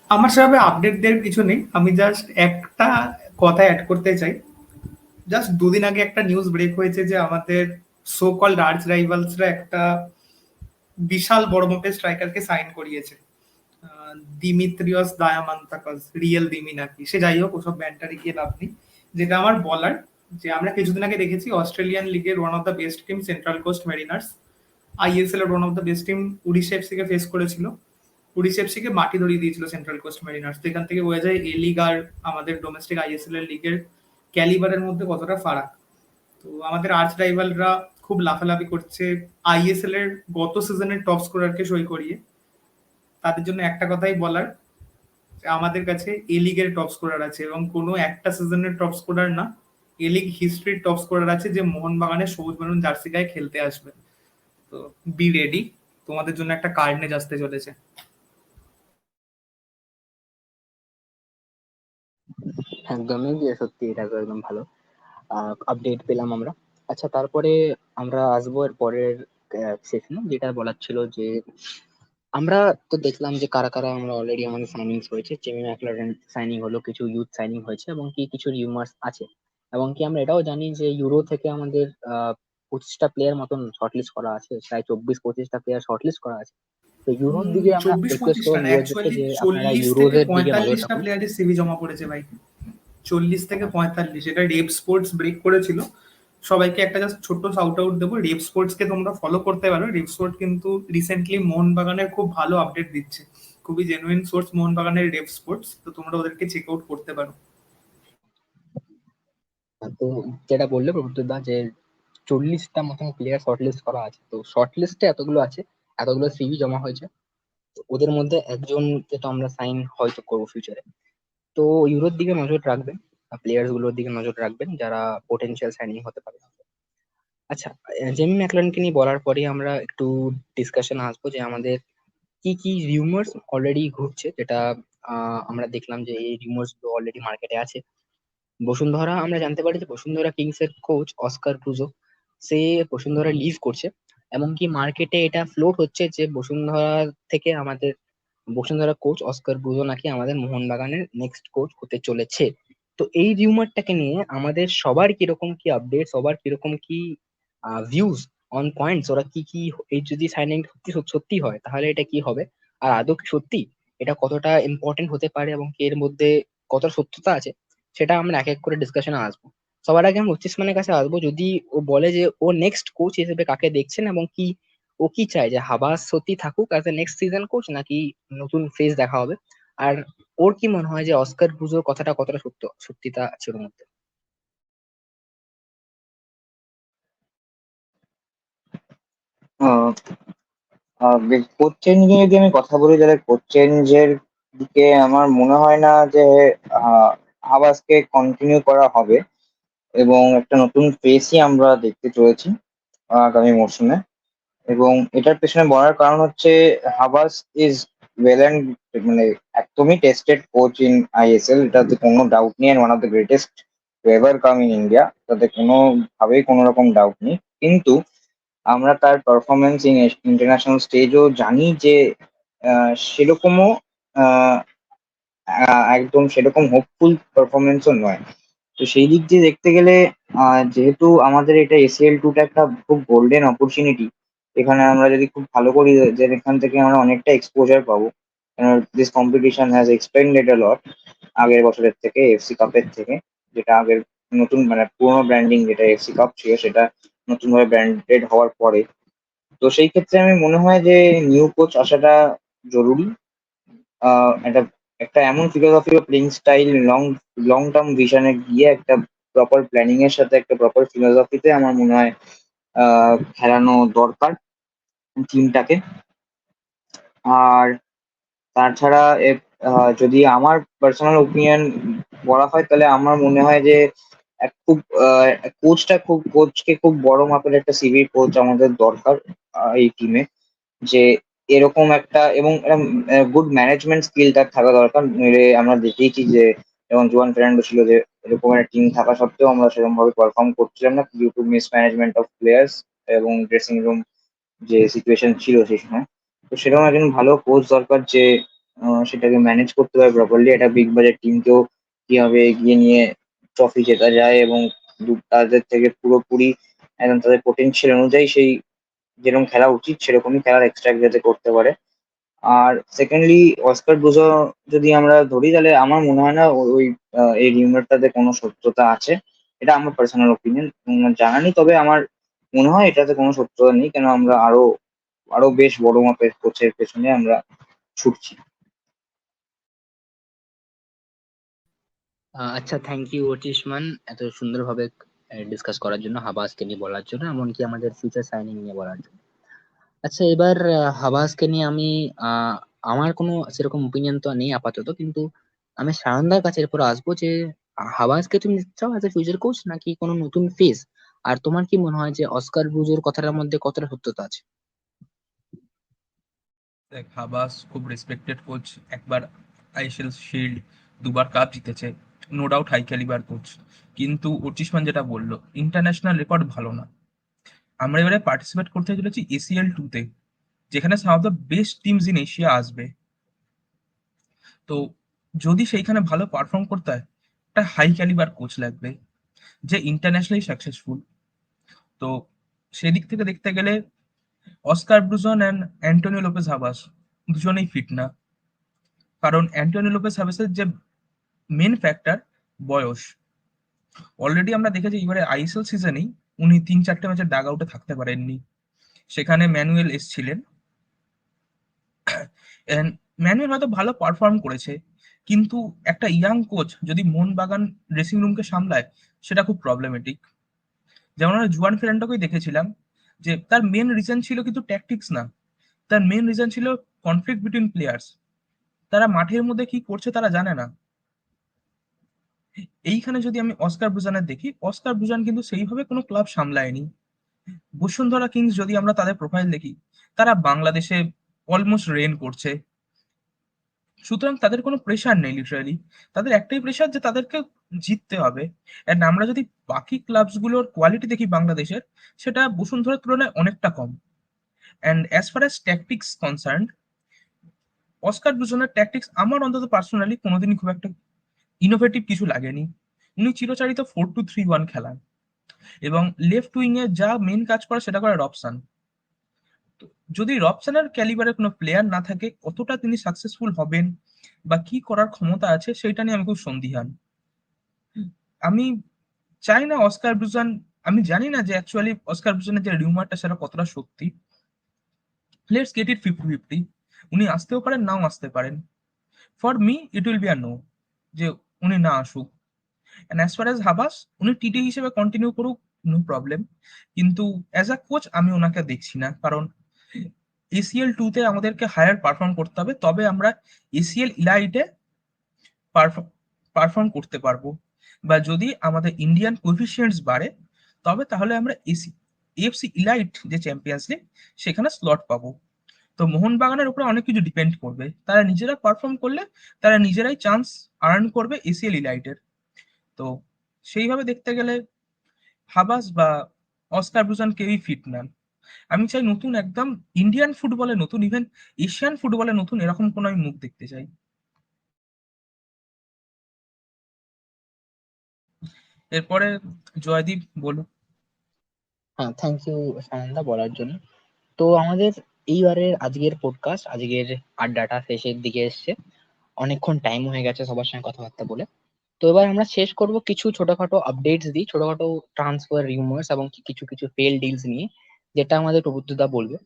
আমার সেভাবে আপডেট দেওয়ার কিছু নেই, আমি জাস্ট একটা কথা অ্যাড করতে চাই। জাস্ট দুদিন আগে একটা নিউজ ব্রেক হয়েছে যে আমাদের সো কল্ড আর্চ রাইভালসরা একটা বিশাল বড় মাপের স্ট্রাইকারকে সাইন করিয়েছে, দিমিত্রিয়স দায়ামান্তাকাস, রিয়েল দিমি নাকি, সে যাই হোক, ওসব ব্যান্টারে গিয়ে লাভ নেই। যেটা আমার বলার, যে আমরা কিছুদিন আগে দেখেছি অস্ট্রেলিয়ান লিগের one of the best team Central Coast Mariners ISL এর one of the best team Odisha FC কে ফেস করেছিল। উড়িষ্যা এফসি কে মাটি ধরিয়ে দিয়েছিল সেন্ট্রাল কোস্ট মেরিনার্স। তো এখান থেকে বোঝা যায় এ লিগ আর আমাদের ডোমেস্টিক আইএসএল এর লিগের ক্যালিবারের মধ্যে কতটা ফারাক। তো আমাদের আর্চ রাইভালরা খুব লাফালাফি করছে আইএসএল এর গত সিজনের টপ স্কোরারকে সই করিয়ে। তাদের জন্য একটা কথাই বলার, আমাদের কাছে এ লিগের টপ স্কোরার আছে, এবং কোনো একটা সিজনের টপ স্কোরার না, এ লিগ হিস্ট্রির টপ স্কোরার আছে, যে মোহনবাগানের সবুজ মেরুন জার্সি গায়ে খেলতে আসবে। তো বি রেডি, তোমাদের জন্য একটা কার্নেজ আসতে চলেছে। একদমই সত্যি, এটা তো একদম ভালো আপডেট পেলাম আমরা। আচ্ছা, তারপরে আমরা আসবো এর পরের সেশনে, যেটা বলার ছিল যে আমরা তো দেখলাম যে কারা কারা আমরা অলরেডি আমাদের সাইনিংস হয়েছে। জেমি ম্যাকলারেন সাইনিং হলো, কিছু ইউথ সাইনিং হয়েছে, এবং কি কিছু রিউমার্স আছে। এবং কি আমরা এটাও জানি যে ইউরো থেকে আমাদের 25টা প্লেয়ার মতন শর্টলিস্ট করা আছে, প্রায় 24-25টা প্লেয়ার শর্টলিস্ট করা আছে। তো ইউরোর দিকে আমরা চব্বিশ রিকোয়েস্ট পঁচিশটা করবো না, ভিউয়ারদেরকে অ্যাকচুয়ালি যে আপনারা 40 থেকে ইউরোজের দিকে নজর 45টা রাখুন। প্লেয়ারের সিভি জমা পড়েছে ভাই, 40 থেকে 45। এটা রেপ স্পোর্টস ব্রেক করেছিল। সবাইকে একটা জাস্ট ছোট্ট শাউট আউট দেবো, রেপ স্পোর্টস কে তোমরা ফলো করতে পারো। রেপ স্পোর্ট কিন্তু রিসেন্টলি মোহনবাগানের খুব ভালো আপডেট দিচ্ছে, খুবই জেনুইন সোর্স মোহনবাগানের রেপ স্পোর্টস, তো তোমরা ওদেরকে চেক আউট করতে পারো। তো যেটা বললে প্রবুদ্ধ দা, যে 40টা মতন প্লেয়ার শর্টলিস্ট করা আছে, তো শর্টলিস্টে এতগুলো আছে, এতগুলো সিভি জমা হয়েছে, তো ওদের মধ্যে একজনকে তো আমরা সাইন হয়তো করবো ফিউচারে। তো ইউরোর দিকে নজর রাখবেন, প্লেয়ার্স গুলোর দিকে নজর রাখবেন যারা পোটেনশিয়াল সাইনিং হতে পারে। আচ্ছা, জেমি ম্যাকলারেনকে নিয়ে বলার পরে আমরা একটু ডিসকাশন আসবো যে আমাদের কি কি রিউমার্স অলরেডি ঘুরছে, যেটা আমরা দেখলাম যে এই রিউমার্স গুলো অলরেডি মার্কেটে আছে। বসুন্ধরা, আমরা জানতে পারি যে বসুন্ধরা কিংস এর কোচ অস্কার ব্রুজো, সে বসুন্ধরা লিভ করছে। এমনকি মার্কেটে এটা ফ্লোট হচ্ছে যে বসুন্ধরা থেকে আমাদের বসুন্ধরা কোচ অস্কার ব্রুজো নাকি আমাদের মোহনবাগানের নেক্সট কোচ হতে চলেছে। তো এই রিউমারটাকে নিয়ে আমাদের সবার কিরকম কি আপডেট, সবার কিরকম কি ভিউজ অন পয়েন্টস, ওরা কি কি, এই যদি সাইনিং সত্যি সত্যি হয় তাহলে এটা কি হবে, আর আদৌ কি সত্যি এটা কতটা ইম্পর্টেন্ট হতে পারে, এবং কি এর মধ্যে কতটা সত্যতা আছে, সেটা আমরা এক এক করে ডিসকাশনে আসবো। সবার আগে আমি উচ্চিসমানের কাছে আসবো। যদি ও বলে যে ও নেক্সট কোচ হিসেবে কাকে দেখছেন, এবং কি ও কি চায়, যে হাবাস সত্যি থাকুক as a next season coach, নাকি নতুন ফেস দেখা হবে, আর ওর কি মনে হয় যে অস্কার ব্রুজোর কথাটা কতটা সত্যিতা আছে ওর মধ্যে। কোচ চেঞ্জ নিয়ে যদি আমি কথা বলি, তাহলে কোচ চেঞ্জের দিকে আমার মনে হয় না যে আবাসকে কন্টিনিউ করা হবে, এবং একটা নতুন ফেসই আমরা দেখতে চলেছি আগামী মরশুমে। এবং এটার পেছনে বলার কারণ হচ্ছে হাবাস ইজ ওয়েল অ্যান্ড, মানে একদমই টেস্টেড কোচ ইন আইএসএল, এটাতে কোনো ডাউট নেই, and one of the greatest to ever come in India, তাতে কোনোভাবেই কোনো রকম ডাউট নেই। কিন্তু আমরা তার পারফরমেন্স ইন ইন্টারন্যাশনাল স্টেজও জানি যে সেরকমও আহ, একদম সেরকম হোপফুল পারফরমেন্সও নয়। তো সেই দিক দিয়ে দেখতে গেলে যেহেতু আমাদের এটা এসিএল টুটা একটা খুব গোল্ডেন অপরচুনিটি, এখানে আমরা যদি খুব ভালো করি, যে এখান থেকে আমরা অনেকটা এক্সপোজার পাবো, দিস কম্পিটিশন হ্যাজ এক্সপেন্ডেড আ লট আগের বছরের থেকে, এফসি কাপের থেকে, যেটা আগের নতুন মানে পুরোনো ব্র্যান্ডিং যেটা এফসি কাপ ছিল সেটা নতুন ভাবে ব্র্যান্ডেড হওয়ার পরে। তো সেই ক্ষেত্রে আমি মনে হয় যে নিউ কোচ আসাটা জরুরি। একটা একটা এমন philosophy of playing style, long long term ভিশনে গিয়ে একটা প্রপার প্ল্যানিং এর সাথে একটা প্রপার ফিলোসফিতে আমার মনে হয় খেলানো দরকার টিমটাকে। আর তাছাড়া যদি আমার পার্সোনাল ওপিনিয়ন বলা হয় তাহলে আমার মনে হয় যে কোচকে খুব বড় মাপের একটা সিভির কোচ আমাদের দরকার এই টিমে। যে এরকম একটা এবং গুড ম্যানেজমেন্ট স্কিল তার থাকা দরকার। নইলে আমরা দেখেইছি যে যেমন জুয়ান ফের্নান্ডো ছিল, যে এরকম একটা টিম থাকা সত্ত্বেও আমরা সেরকম ভাবে পারফর্ম করছিলাম না due to mismanagement of players এবং ড্রেসিং রুম যে সিচুয়েশন ছিল সেই সময়। তো সেরকম একজন ভালো কোচ দরকার যে সেটাকে ম্যানেজ করতে পারে প্রপারলি, একটা বিগ বাজেট টিমকেও কিভাবে এগিয়ে নিয়ে ট্রফি জেতা যায় এবং তাদের থেকে পুরোপুরি একদম তাদের পোটেনশিয়াল অনুযায়ী সেই যেরকম খেলা উচিত সেরকমই খেলার এক্সট্রাক্ট যাতে করতে পারে। আর সেকেন্ডলি অস্কার ব্রুজো যদি আমরা ধরি তাহলে আমার মনে হয় না এই রিউমারটাতে কোনো সত্যতা আছে। এটা আমার পার্সোনাল ওপিনিয়ন, জানা নেই, তবে আমার মনে হয় এটাতে কোনো সত্যতা নেই, কেন আমরা আরো আরো বেশ বড় মাপের কোচের পেছনে আমরা ছুটছি। আচ্ছা, থ্যাংক ইউ অর্চিষ্মান এত সুন্দরভাবে ডিসকাস করার জন্য, হাবাসকে নিয়ে বলার জন্য, এমনকি আমাদের ফিউচার সাইনিং নিয়ে বলার জন্য। আচ্ছা, এবার হাবাসকে নিয়ে আমি আহ, আমার কোনো সেরকম ওপিনিয়ন তো নেই আপাতত, কিন্তু আমি সায়নদার কাছে এরপর আসবো যে হাবাসকে তুমি নিতে চাও অ্যাজ এ ফিউচার কোচ নাকি কোনো নতুন ফেস? আর তোমার কি মনে হয় যে অস্কার ব্রুজোর কথাটার মধ্যে কতটা সত্যতা আছে? দেখ, হাবাস খুব রেসপেক্টেড কোচ, একবার আইএসএল শিল্ড, দুবার কাপ জিতেছে, no doubt high calibre coach. কিন্তু অর্চিষ্মান যেটা বললো, ইন্টারন্যাশনাল রেকর্ড ভালো না। আমরা এবারে পার্টিসিপেট করতে চলেছি ACL 2-তে, যেখানে some of the best teams in Asia আসবে। তো যদি সেইখানে ভালো পারফর্ম করতে হয়, একটা হাই ক্যালিবার কোচ লাগবে যে ইন্টারন্যাশনালি সাকসেসফুল। তো সেদিক থেকে দেখতে গেলে Oscar Bruzon and Antonio Lopez Habas দুজনেই ফিট না। কারণ অ্যান্টোনিও লোপেজ হাবাসের যে মেন ফ্যাক্টর, বয়স। অলরেডি আমরা দেখেছি এবারে আইএসএল সিজনেই উনি 3-4টে ম্যাচের ডাগ আউটে থাকতে পারেননি। সেখানে ম্যানুয়েল এসছিলেন, ম্যানুয়েল হয়তো ভালো পারফর্ম করেছে, কিন্তু একটা ইয়াং কোচ যদি মোহনবাগান ড্রেসিং রুমকে সামলায়, সেটা খুব প্রবলেমেটিক। যেমন আমরা জুয়ান ফেরান্ডোকেই দেখেছিলাম যে তার মেন রিজন ছিল কিন্তু ট্যাকটিক্স না, তার মেন রিজন ছিল কনফ্লিক্ট বিটুইন প্লেয়ার্স। তারা মাঠের মধ্যে কি করছে তারা জানে না। এইখানে যদি আমি অস্কার ব্রুজানের দেখি, অস্কার ব্রুজান কিন্তু সেইভাবে কোনো ক্লাব সামলায়নি। বসুন্ধরা কিংস যদি আমরা তাদের প্রোফাইল দেখি, তারা বাংলাদেশে অলমোস্ট রেন করছে। সুতরাং তাদের কোনো প্রেশার নেই, লিটারালি তাদের একটাই প্রেশার যে তাদেরকে জিততে হবে। এন্ড আমরা যদি বাকি ক্লাবস গুলোর কোয়ালিটি দেখি বাংলাদেশের, সেটা বসুন্ধরার তুলনায় অনেকটা কম। And as far as tactics concern, Oscar ব্রুজনের ট্যাকটিক্স আমার অন্তত পার্সোনালি কোনোদিনই খুব একটা ইনোভেটিভ কিছু লাগেনি। উনি চিরচারিত 4-2-3-1 খেলান, এবং লেফট উইং এ যা মেন কাজ করে সেটা করে রবসান। তো যদি রবসানের ক্যালিবারের কোনো প্লেয়ার না থাকে, কতটা তিনি সাকসেসফুল হবেন বা কি করার ক্ষমতা আছে সেটা নিয়ে আমি খুব সন্দিহান। আমি চাই না অস্কার ব্রুজান, আমি জানি না যে অ্যাকচুয়ালি অস্কার ব্রুজানের যে রিউমারটা সেটা কতটা সত্যি। লেটস গেট ইট 50-50, উনি আসতেও পারেন নাও আসতে পারেন। For me it will be a no, যে উনি না আসুক। And as far as Habas, উনি টিটি হিসেবে কন্টিনিউ করুক, নো প্রবলেম। কিন্তু অ্যাজ আ কোচ আমি ওনাকে দেখছি না, কারণ ACL 2-তে আমাদেরকে হায়ার পারফর্ম করতে হবে, তবে আমরা ACL ইলাইটে পারফর্ম করতে পারবো। বা যদি আমাদের ইন্ডিয়ান কোএফিসিয়েন্টস বাড়ে, তবে তাহলে আমরা AFC ইলাইট যে চ্যাম্পিয়ন্স লিগ, সেখানে স্লট পাবো। তো মোহনবাগানের উপরে অনেক কিছু ডিপেন্ড করবে, তারা নিজেরা পারফর্ম করলে তারা নিজেরাই চান্স আর্ন করবে ACL ইলাইটের। তো সেইভাবে দেখতে গেলে হাবাস বা অস্কার ব্রুজান কেউই ফিট নন। আমি চাই নতুন, একদম ইন্ডিয়ান ফুটবলে নতুন, ইভেন এশিয়ান ফুটবলে নতুন, এরকম কোন আমি মুখ দেখতে চাই। এরপরে জয়দীপ বলুন। হ্যাঁ, থ্যাংক ইউ সানন্দা বলার জন্য। তো আমাদের এইবারের আজকের পডকাস্ট, আজকের আড্ডাটা শেষের দিকে এসছে। অনেকক্ষণ টাইম হয়ে গেছে সবার সঙ্গে কথাবার্তা বলে। তো এবার আমরা শেষ করব কিছু ছোটখাটো আপডেটস দিই, ছোটখাটো ট্রান্সফার রিউমার্স এবং কিছু কিছু ফেল ডিলস নিয়ে, যেটা আমাদের প্রবুদ্ধদা বলবে।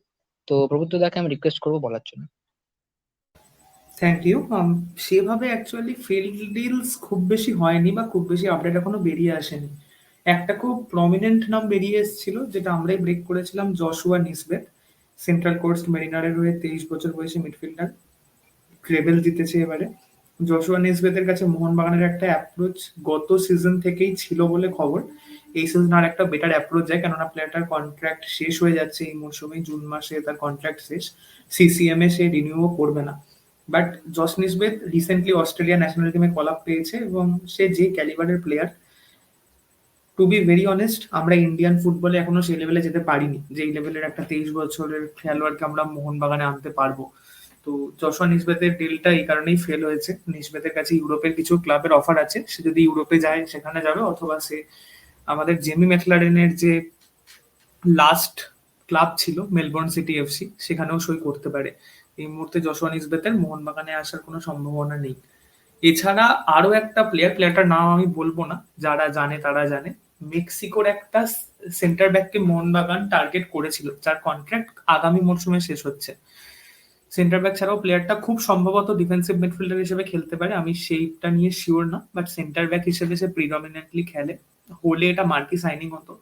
তো প্রবুদ্ধদাকে আমি রিকোয়েস্ট করবো বলার জন্য। Thank you. সেভাবে অ্যাকচুয়ালি ফিল্ড ডিলস খুব বেশি হয়নি বা খুব বেশি আপডেট এখনো বেরিয়ে আসেনি। একটা খুব প্রমিনেন্ট নাম বেরিয়ে এসেছিল, যেটা আমরাই ব্রেক করেছিলাম, জশুয়া নিসবেথ, সেন্ট্রাল কোস্ট মেরিনারের হয়ে 23 বছর বয়সী মিডফিল্ডার, ট্রেবেল জিতেছে এবারে। জশুয়া নিসবেথের কাছে মোহনবাগানের একটা অ্যাপ্রোচ গত সিজন থেকেই ছিল বলে খবর। এই সিজন আর একটা বেটার অ্যাপ্রোচ যায়, কেননা প্লেয়ারটার কন্ট্রাক্ট শেষ হয়ে যাচ্ছে এই মরশুমে, জুন মাসে তার কন্ট্রাক্ট শেষ। সিসিএম এ সে রিনিউও করবে না। But Josh Nisbet recently Australia national টিমে কল আপ পেয়েছে এবং সে যে ক্যালিবারের player, to be very honest, আমরা ইন্ডিয়ান ফুটবলে এখনো সেই লেভেলে যেতে পারিনি যেই লেভেলের একটা 23 বছরের খেলোয়াড়কে আমরা মোহনবাগানে আনতে পারবো। তো জশুয়া নিসবেথের ডিলটা এই কারণেই ফেল হয়েছে। নিসবেথের কাছে ইউরোপের কিছু ক্লাবের অফার আছে, সে যদি ইউরোপে যায় সেখানে যাবে, অথবা সে আমাদের জেমি ম্যাকলারেনের যে লাস্ট ক্লাব ছিল মেলবোর্ন সিটি এফসি, সেখানেও সই করতে পারে। এই মুহূর্তে জশুয়া নিসবেথের মোহনবাগানে আসার কোনো সম্ভাবনা নেই। এছাড়া আরো একটা প্লেয়ারটার নাম আমি বলবো না, যারা জানে তারা জানে, মেক্সিকোর একটা সেন্টার ব্যাককে মোহনবাগান টার্গেট করেছিল, যার কন্ট্রাক্ট আগামী মরশুমে শেষ হচ্ছে। সেন্টার ব্যাক ছাড়াও প্লেয়ারটা খুব সম্ভবত ডিফেন্সিভ মিডফিল্ডার হিসেবে খেলতে পারে, আমি সেইটা নিয়ে শিওর না, বাট সেন্টার ব্যাক হিসেবে সে প্রিডমিনেন্টলি খেলে। হলে এটা মার্কি সাইনিং হতো,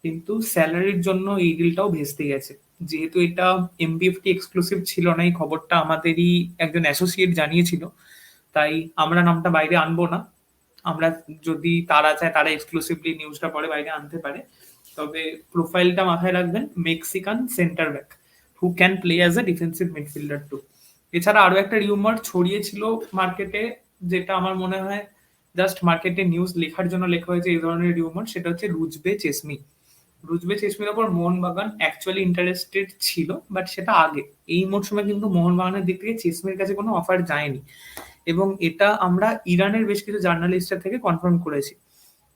কিন্তু স্যালারির জন্য এই ডিলটাও ভেস্তে গেছে। যেহেতু এটা এমবিএফটি এক্সক্লুসিভ ছিল না, এই খবরটা আমাদেরই একজন অ্যাসোসিয়েট জানিয়েছিল, তাই আমরা নামটা বাইরে আনবো না। আমরা যদি তারা চায় তারা এক্সক্লুসিভলি নিউজটা পরে বাইরে আনতে পারে। তবে প্রোফাইলটা মাথায় রাখবেন, Mexican centre back who can play as a defensive midfielder too. এছাড়া আরো একটা রিউমার ছড়িয়েছিল মার্কেটে, যেটা আমার মনে হয় জাস্ট মার্কেটে নিউজ লেখার জন্য লেখা হয়েছে এই ধরনের রিউমার, সেটা হচ্ছে রুজবে চেসমি। রুজবে চেসমির ওপর মোহনবাগান অ্যাকচুয়ালি ইন্টারেস্টেড ছিল, বাট সেটা আগে। এই মরশুমে কিন্তু মোহনবাগানের দিক থেকে চেসমির কাছে কোনো অফার যায়নি, এবং এটা আমরা ইরানের বেশ কিছু জার্নালিস্টের থেকে কনফার্ম করেছি।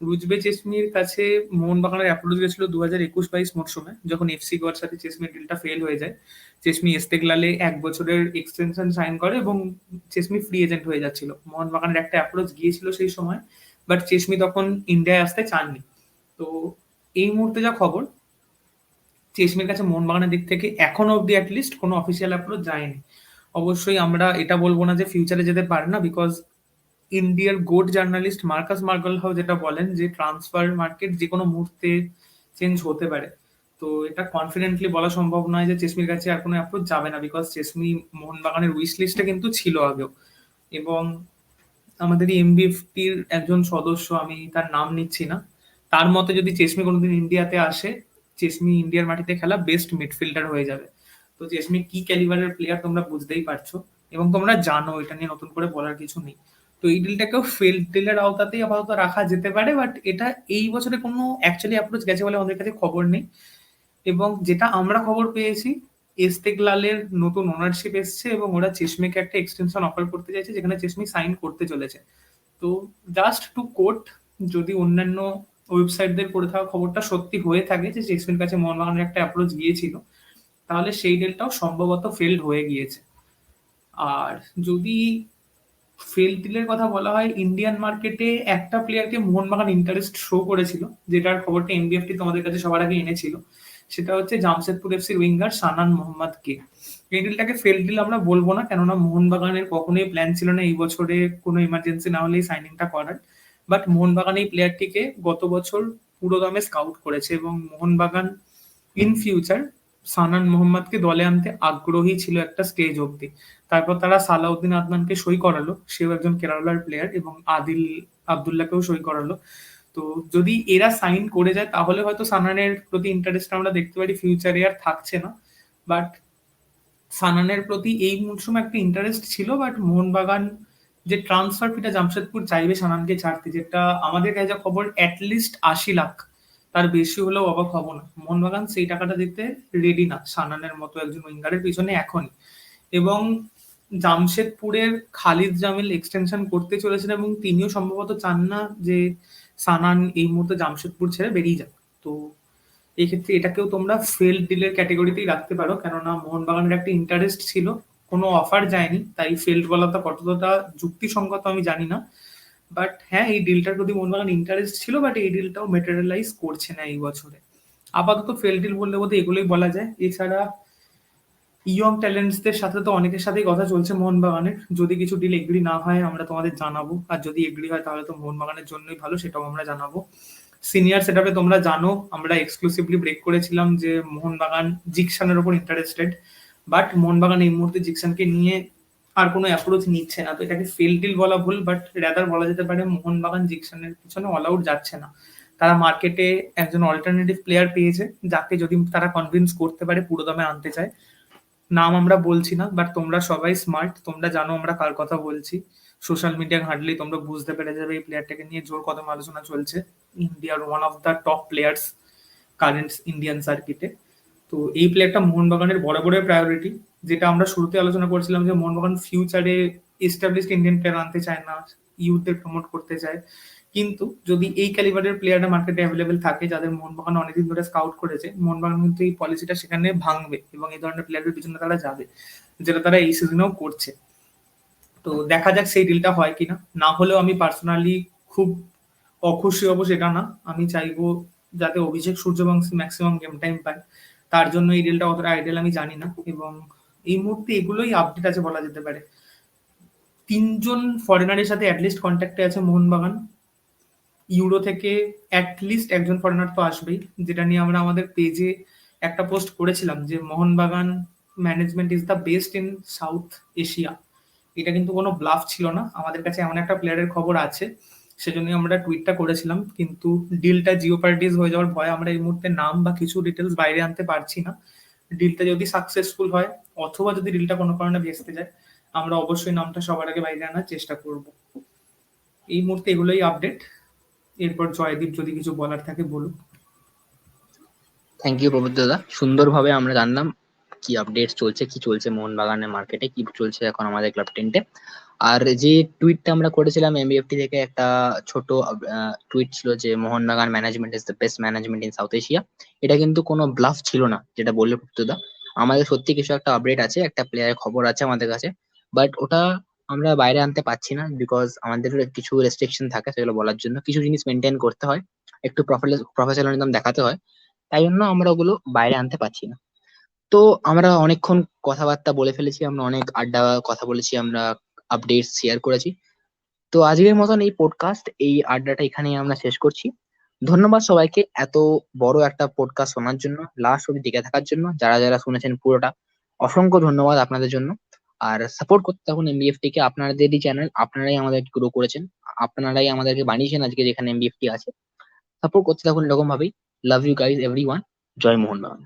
রুজবে চেসমির কাছে মোহনবাগানের অ্যাপ্রোচ গেছিল 2021-22 মরশুমে, যখন এফসি গোয়ার সাথে চেসমির ডিলটা ফেল হয়ে যায়। চেসমি এস্তেগলালে 1 বছরের এক্সটেনশন সাইন করে এবং চেসমি ফ্রি এজেন্ট হয়ে যাচ্ছিল। মোহনবাগানের একটা অ্যাপ্রোচ গিয়েছিল সেই সময়, বাট চেসমি তখন ইন্ডিয়ায় আসতে চাননি। তো এই মুহূর্তে যা খবর, চেসমির কাছে মোহনবাগানের দিক থেকে এখনো অব্দি অ্যাটলিস্ট কোনো অফিসিয়াল অ্যাপ্রোচ যায়নি। অবশ্যই আমরা এটা বলবো না যে ফিউচারে যেতে পারে না, বিকজ ইন্ডিয়ার গোট জার্নালিস্ট মার্কাস মার্গলহাউ যেটা বলেন, যে ট্রান্সফার মার্কেট যে কোনো মুহূর্তে চেঞ্জ হতে পারে। তো এটা কনফিডেন্টলি বলা সম্ভব নয় যে চেসমির কাছে আর কোনো অ্যাপ্রোচ যাবে না, বিকজ চেসমি মোহনবাগানের উইশ লিস্টে কিন্তু ছিল আগেও। এবং আমাদের এমবিএফটির একজন সদস্য, আমি তার নাম নিচ্ছি না, তার মতে যদি চেসমি কোনোদিন ইন্ডিয়াতে আসে, চেসমি ইন্ডিয়ার মাটিতে খেলা বেস্ট মিডফিল্ডার হয়ে যাবে। তো চেসমি কি ক্যালিবারের প্লেয়ার তোমরা বুঝতেই পারছো, এবং তোমরা জানো, এটা নিয়ে নতুন করে বলার কিছু নেই। তো এই ডিলটাকেও ফেল্ড ডিলের আওতাতেই আপাতত রাখা যেতে পারে, বাট এটা এই বছরে কোনো অ্যাকচুয়ালি অ্যাপ্রোচ গেছে বলে আমাদের কাছে খবর নেই। এবং যেটা আমরা খবর পেয়েছি, এস্তেগলালের নতুন ওনারশিপ এসছে এবং ওরা চেসমিকে একটা এক্সটেনশন অফার করতে চাইছে, যেখানে চেসমি সাইন করতে চলেছে। তো জাস্ট টু কোট, যদি অন্যান্য ওয়েবসাইটদের করে থাকা খবরটা সত্যি হয়ে থাকে যে চেসমির কাছে মোহনবাগানের একটা অ্যাপ্রোচ গিয়েছিল, তাহলে সেই ডিলটাও সম্ভবত ফেল্ড হয়ে গিয়েছে। আর যদি ফেল ডিলের কথা বলা হয়, ইন্ডিয়ান মার্কেটে একটা প্লেয়ারকে মোহনবাগান ইন্টারেস্ট শো করেছিল, যেটার খবরটা এনবিএফটি তোমাদের কাছে সবার আগে এনেছিল। সেটা হচ্ছে জামশেদপুর এফসির উইঙ্গার সানান মোহাম্মদ কে। এই ডিলটাকে ফেল ডিল আমরা বলবো না, কেননা মোহনবাগানের কখনোই প্ল্যান ছিল না এই বছরে কোনো ইমার্জেন্সি না হলে এই সাইনিংটা করার। বাট মোহনবাগান এই প্লেয়ারটিকে গত বছর পুরো দমে স্কাউট করেছে, এবং মোহনবাগান ইন ফিউচার সানান মোহাম্মদকে দলে আনতে আগ্রহী ছিল একটা স্টেজ অবধি। তারপর তারা সালাউদ্দিন আদনানকে সই করালো, সেও একজন কেরালার প্লেয়ার, এবং আদিল আবদুল্লাহকেও সই করালো। তো যদি এরা সাইন করে যায়, তাহলে হয়তো সানানের প্রতি ইন্টারেস্ট আমরা দেখতে পারি ফিউচারে আর থাকছে না। বাট সানানের প্রতি এই মরশুমে একটা ইন্টারেস্ট ছিল, বাট মোহনবাগান যে ট্রান্সফার ফিটা জামশেদপুর চাইবে সানানকে ছাড়তে, যেটা আমাদের কাছে যা খবর অ্যাটলিস্ট 80 লাখ, তার বেশি হলেও অবাক হব না। মোহনবাগান সেই টাকাটা দিতে রেডি না সানানের মতো একজন উইঙ্গারের পিছনে এখনই। এবং জামশেদপুরের খালিদ জামিল এক্সটেনশন করতে চলেছেন, এবং তিনিও সম্ভবত চান না যে সানান এই মুহূর্তে জামশেদপুর ছেড়ে বেরিয়ে যাক। তো এই ক্ষেত্রে এটাকেও তোমরা ফেল ডিলের ক্যাটেগরিতেই রাখতে পারো, কেননা মোহনবাগানের একটা ইন্টারেস্ট ছিল, কোনো অফার যায়নি, তাই ফেল্ড বলাটা কতটা যুক্তিসঙ্গত আমি জানি না। বাট হ্যাঁ, এই ডিলটার প্রতি মোহনবাগান ইন্টারেস্ট ছিল, বাট এই ডিলটাও মেটেরিয়ালাইজ করছে না এই বছরে। আপাতত ফেল ডিল বললে বোধহয় এগুলোই বলা যায়। এছাড়া ইয়ং ট্যালেন্টসদের সাথে তো অনেকের সাথেই কথা চলছে মোহনবাগানের। যদি কিছু ডিল এগ্রি না হয় আমরা তোমাদের জানাবো, আর যদি এগ্রি হয় তাহলে তো মোহনবাগানের জন্যই ভালো, সেটাও আমরা জানাবো। সিনিয়র সেটআপে তোমরা জানো আমরা এক্সক্লুসিভলি ব্রেক করেছিলাম যে মোহনবাগান জিকসানের উপর ইন্টারেস্টেড, বাট মোহনবাগান এই মুহূর্তে জিকসানকে নিয়ে আর কোনো অ্যাপ্রোচ নিচ্ছে না। তো এটাকে ফেল ডিল বলা ভুল, বাট রেদার বলা যেতে পারে মোহনবাগান জিকসানের পিছনে অল আউট যাচ্ছে না। তারা মার্কেটে একজন অল্টারনেটিভ প্লেয়ার পেয়েছে, যাকে যদি তারা কনভিন্স করতে পারে পুরো দামে আনতে চায়। নাম আমরা বলছি না, বাট তোমরা সবাই স্মার্ট, তোমরা জানো আমরা কার কথা বলছি। সোশ্যাল মিডিয়া ঘাঁটলেই তোমরা বুঝতে পেরে যাবে এই প্লেয়ারটাকে নিয়ে জোর কদম আলোচনা চলছে। ইন্ডিয়ার one of the top players current Indian সার্কিটে। তো এই প্লেয়ারটা মোহনবাগানের বরাবরের প্রায়োরিটি। যেটা আমরা শুরুতে আলোচনা করছিলাম যে মোহনবাগান ফিউচারে এস্টাবলিশড ইন্ডিয়ান প্লেয়ার আনতে চায় না, ইউথদের প্রমোট করতে চায়। কিন্তু যদি এই ক্যালিবারের প্লেয়াররা মার্কেটে অ্যাভেলেবেল থাকে, যাদের মোহনবাগান অনেকদিন ধরে স্কাউট করেছে, মোহনবাগান কিন্তু এই পলিসিটা সেখানে ভাঙবে এবং এই ধরনের প্লেয়ারের পিছনে তারা যাবে, যেটা তারা এই সিজনেও করছে। তো দেখা যাক সেই ডিলটা হয় কিনা। না হলেও আমি পার্সোনালি খুব অখুশি হবো সেটা না, আমি চাইবো যাতে অভিষেক সূর্যবংশী ম্যাক্সিমাম গেম টাইম পায়। তার জন্য এই ডিলটা অতটা আইডিয়াল আমি জানি না, এবং এই মুহূর্তে এগুলোই আপডেট আছে বলা যেতে পারে। 3 জন ফরেনারের সাথে অ্যাটলিস্ট কন্ট্যাক্টে আছে মোহনবাগান। ইউরো থেকে অ্যাটলিস্ট একজন ফরেনার তো আসবেই, যেটা নিয়ে আমরা আমাদের পেজে একটা পোস্ট করেছিলাম যে Mohun Bagan management is the best in south Asia. এটা কিন্তু কোনো ব্লাফ ছিল না, আমাদের কাছে এমন একটা প্লেয়ারের খবর আছে, সেজন্যই আমরা টুইটটা করেছিলাম। কিন্তু ডিলটা জিওপার্টিস হয়ে যাওয়ার ভয়ে আমরা এই মুহূর্তে নাম বা কিছু ডিটেলস বাইরে আনতে পারছি না। ডিলটা যদি সাকসেসফুল হয়, অথবা যদি ডিলটা কোনো কারণে ভেস্তে যায়, আমরা অবশ্যই নামটা সবার আগে বাইরে আনার চেষ্টা করব। এই মুহূর্তে এগুলোই আপডেট। এরপর জয়দীপ যদি কিছু বলার থাকে বলুক। থ্যাংক ইউ প্রবীর দাদা, সুন্দরভাবে আমরা জানলাম কি আপডেট চলছে, কি চলছে মোহনবাগানের মার্কেটে, কি চলছে এখন আমাদের ক্লাব টেন্টে। আর যে টুইটটা আমরা করেছিলাম এমবিএফটি থেকে, একটা ছোট টুইট ছিল যে Mohun Bagan management is the best management in south Asia. এটা কিন্তু কোনো ব্লাফ ছিল না, যেটা বললো প্রত্যুদা। আমাদের সত্যি কিছু একটা আপডেট আছে, একটা প্লেয়ারের খবর আছে আমাদের কাছে, বাট ওটা আমরা বাইরে আনতে পারছি না বিকজ আমাদের কিছু রেস্ট্রিকশন থাকে, সেগুলো বলার জন্য কিছু জিনিস মেনটেন করতে হয়, একটু প্রফেশনালিজম দেখাতে হয়, তাই জন্য আমরা ওগুলো বাইরে আনতে পারছি না। তো আমরা অনেকক্ষণ কথাবার্তা বলে ফেলেছি, আমরা অনেক আড্ডা কথা বলেছি, আমরা আপডেট শেয়ার করেছি। তো আজকের মতন এই পডকাস্ট, এই আড্ডাটা এখানেই আমরা শেষ করছি। ধন্যবাদ সবাইকে এত বড় একটা পডকাস্ট শোনার জন্য, লাস্ট অব্দি টিকে থাকার জন্য। যারা যারা শুনেছেন পুরোটা, অসংখ্য ধন্যবাদ আপনাদের জন্য। আর সাপোর্ট করতে থাকুন এমবিএফটি কে, আপনাদেরই চ্যানেল, আপনারাই আমাদেরকে গ্রো করেছেন, আপনারাই আমাদেরকে বানিয়েছেন আজকে যেখানে এমবিএফটি আছে। সাপোর্ট করতে থাকুন এরকম ভাবেই। Love you guys everyone. জয় মোহনবাগান।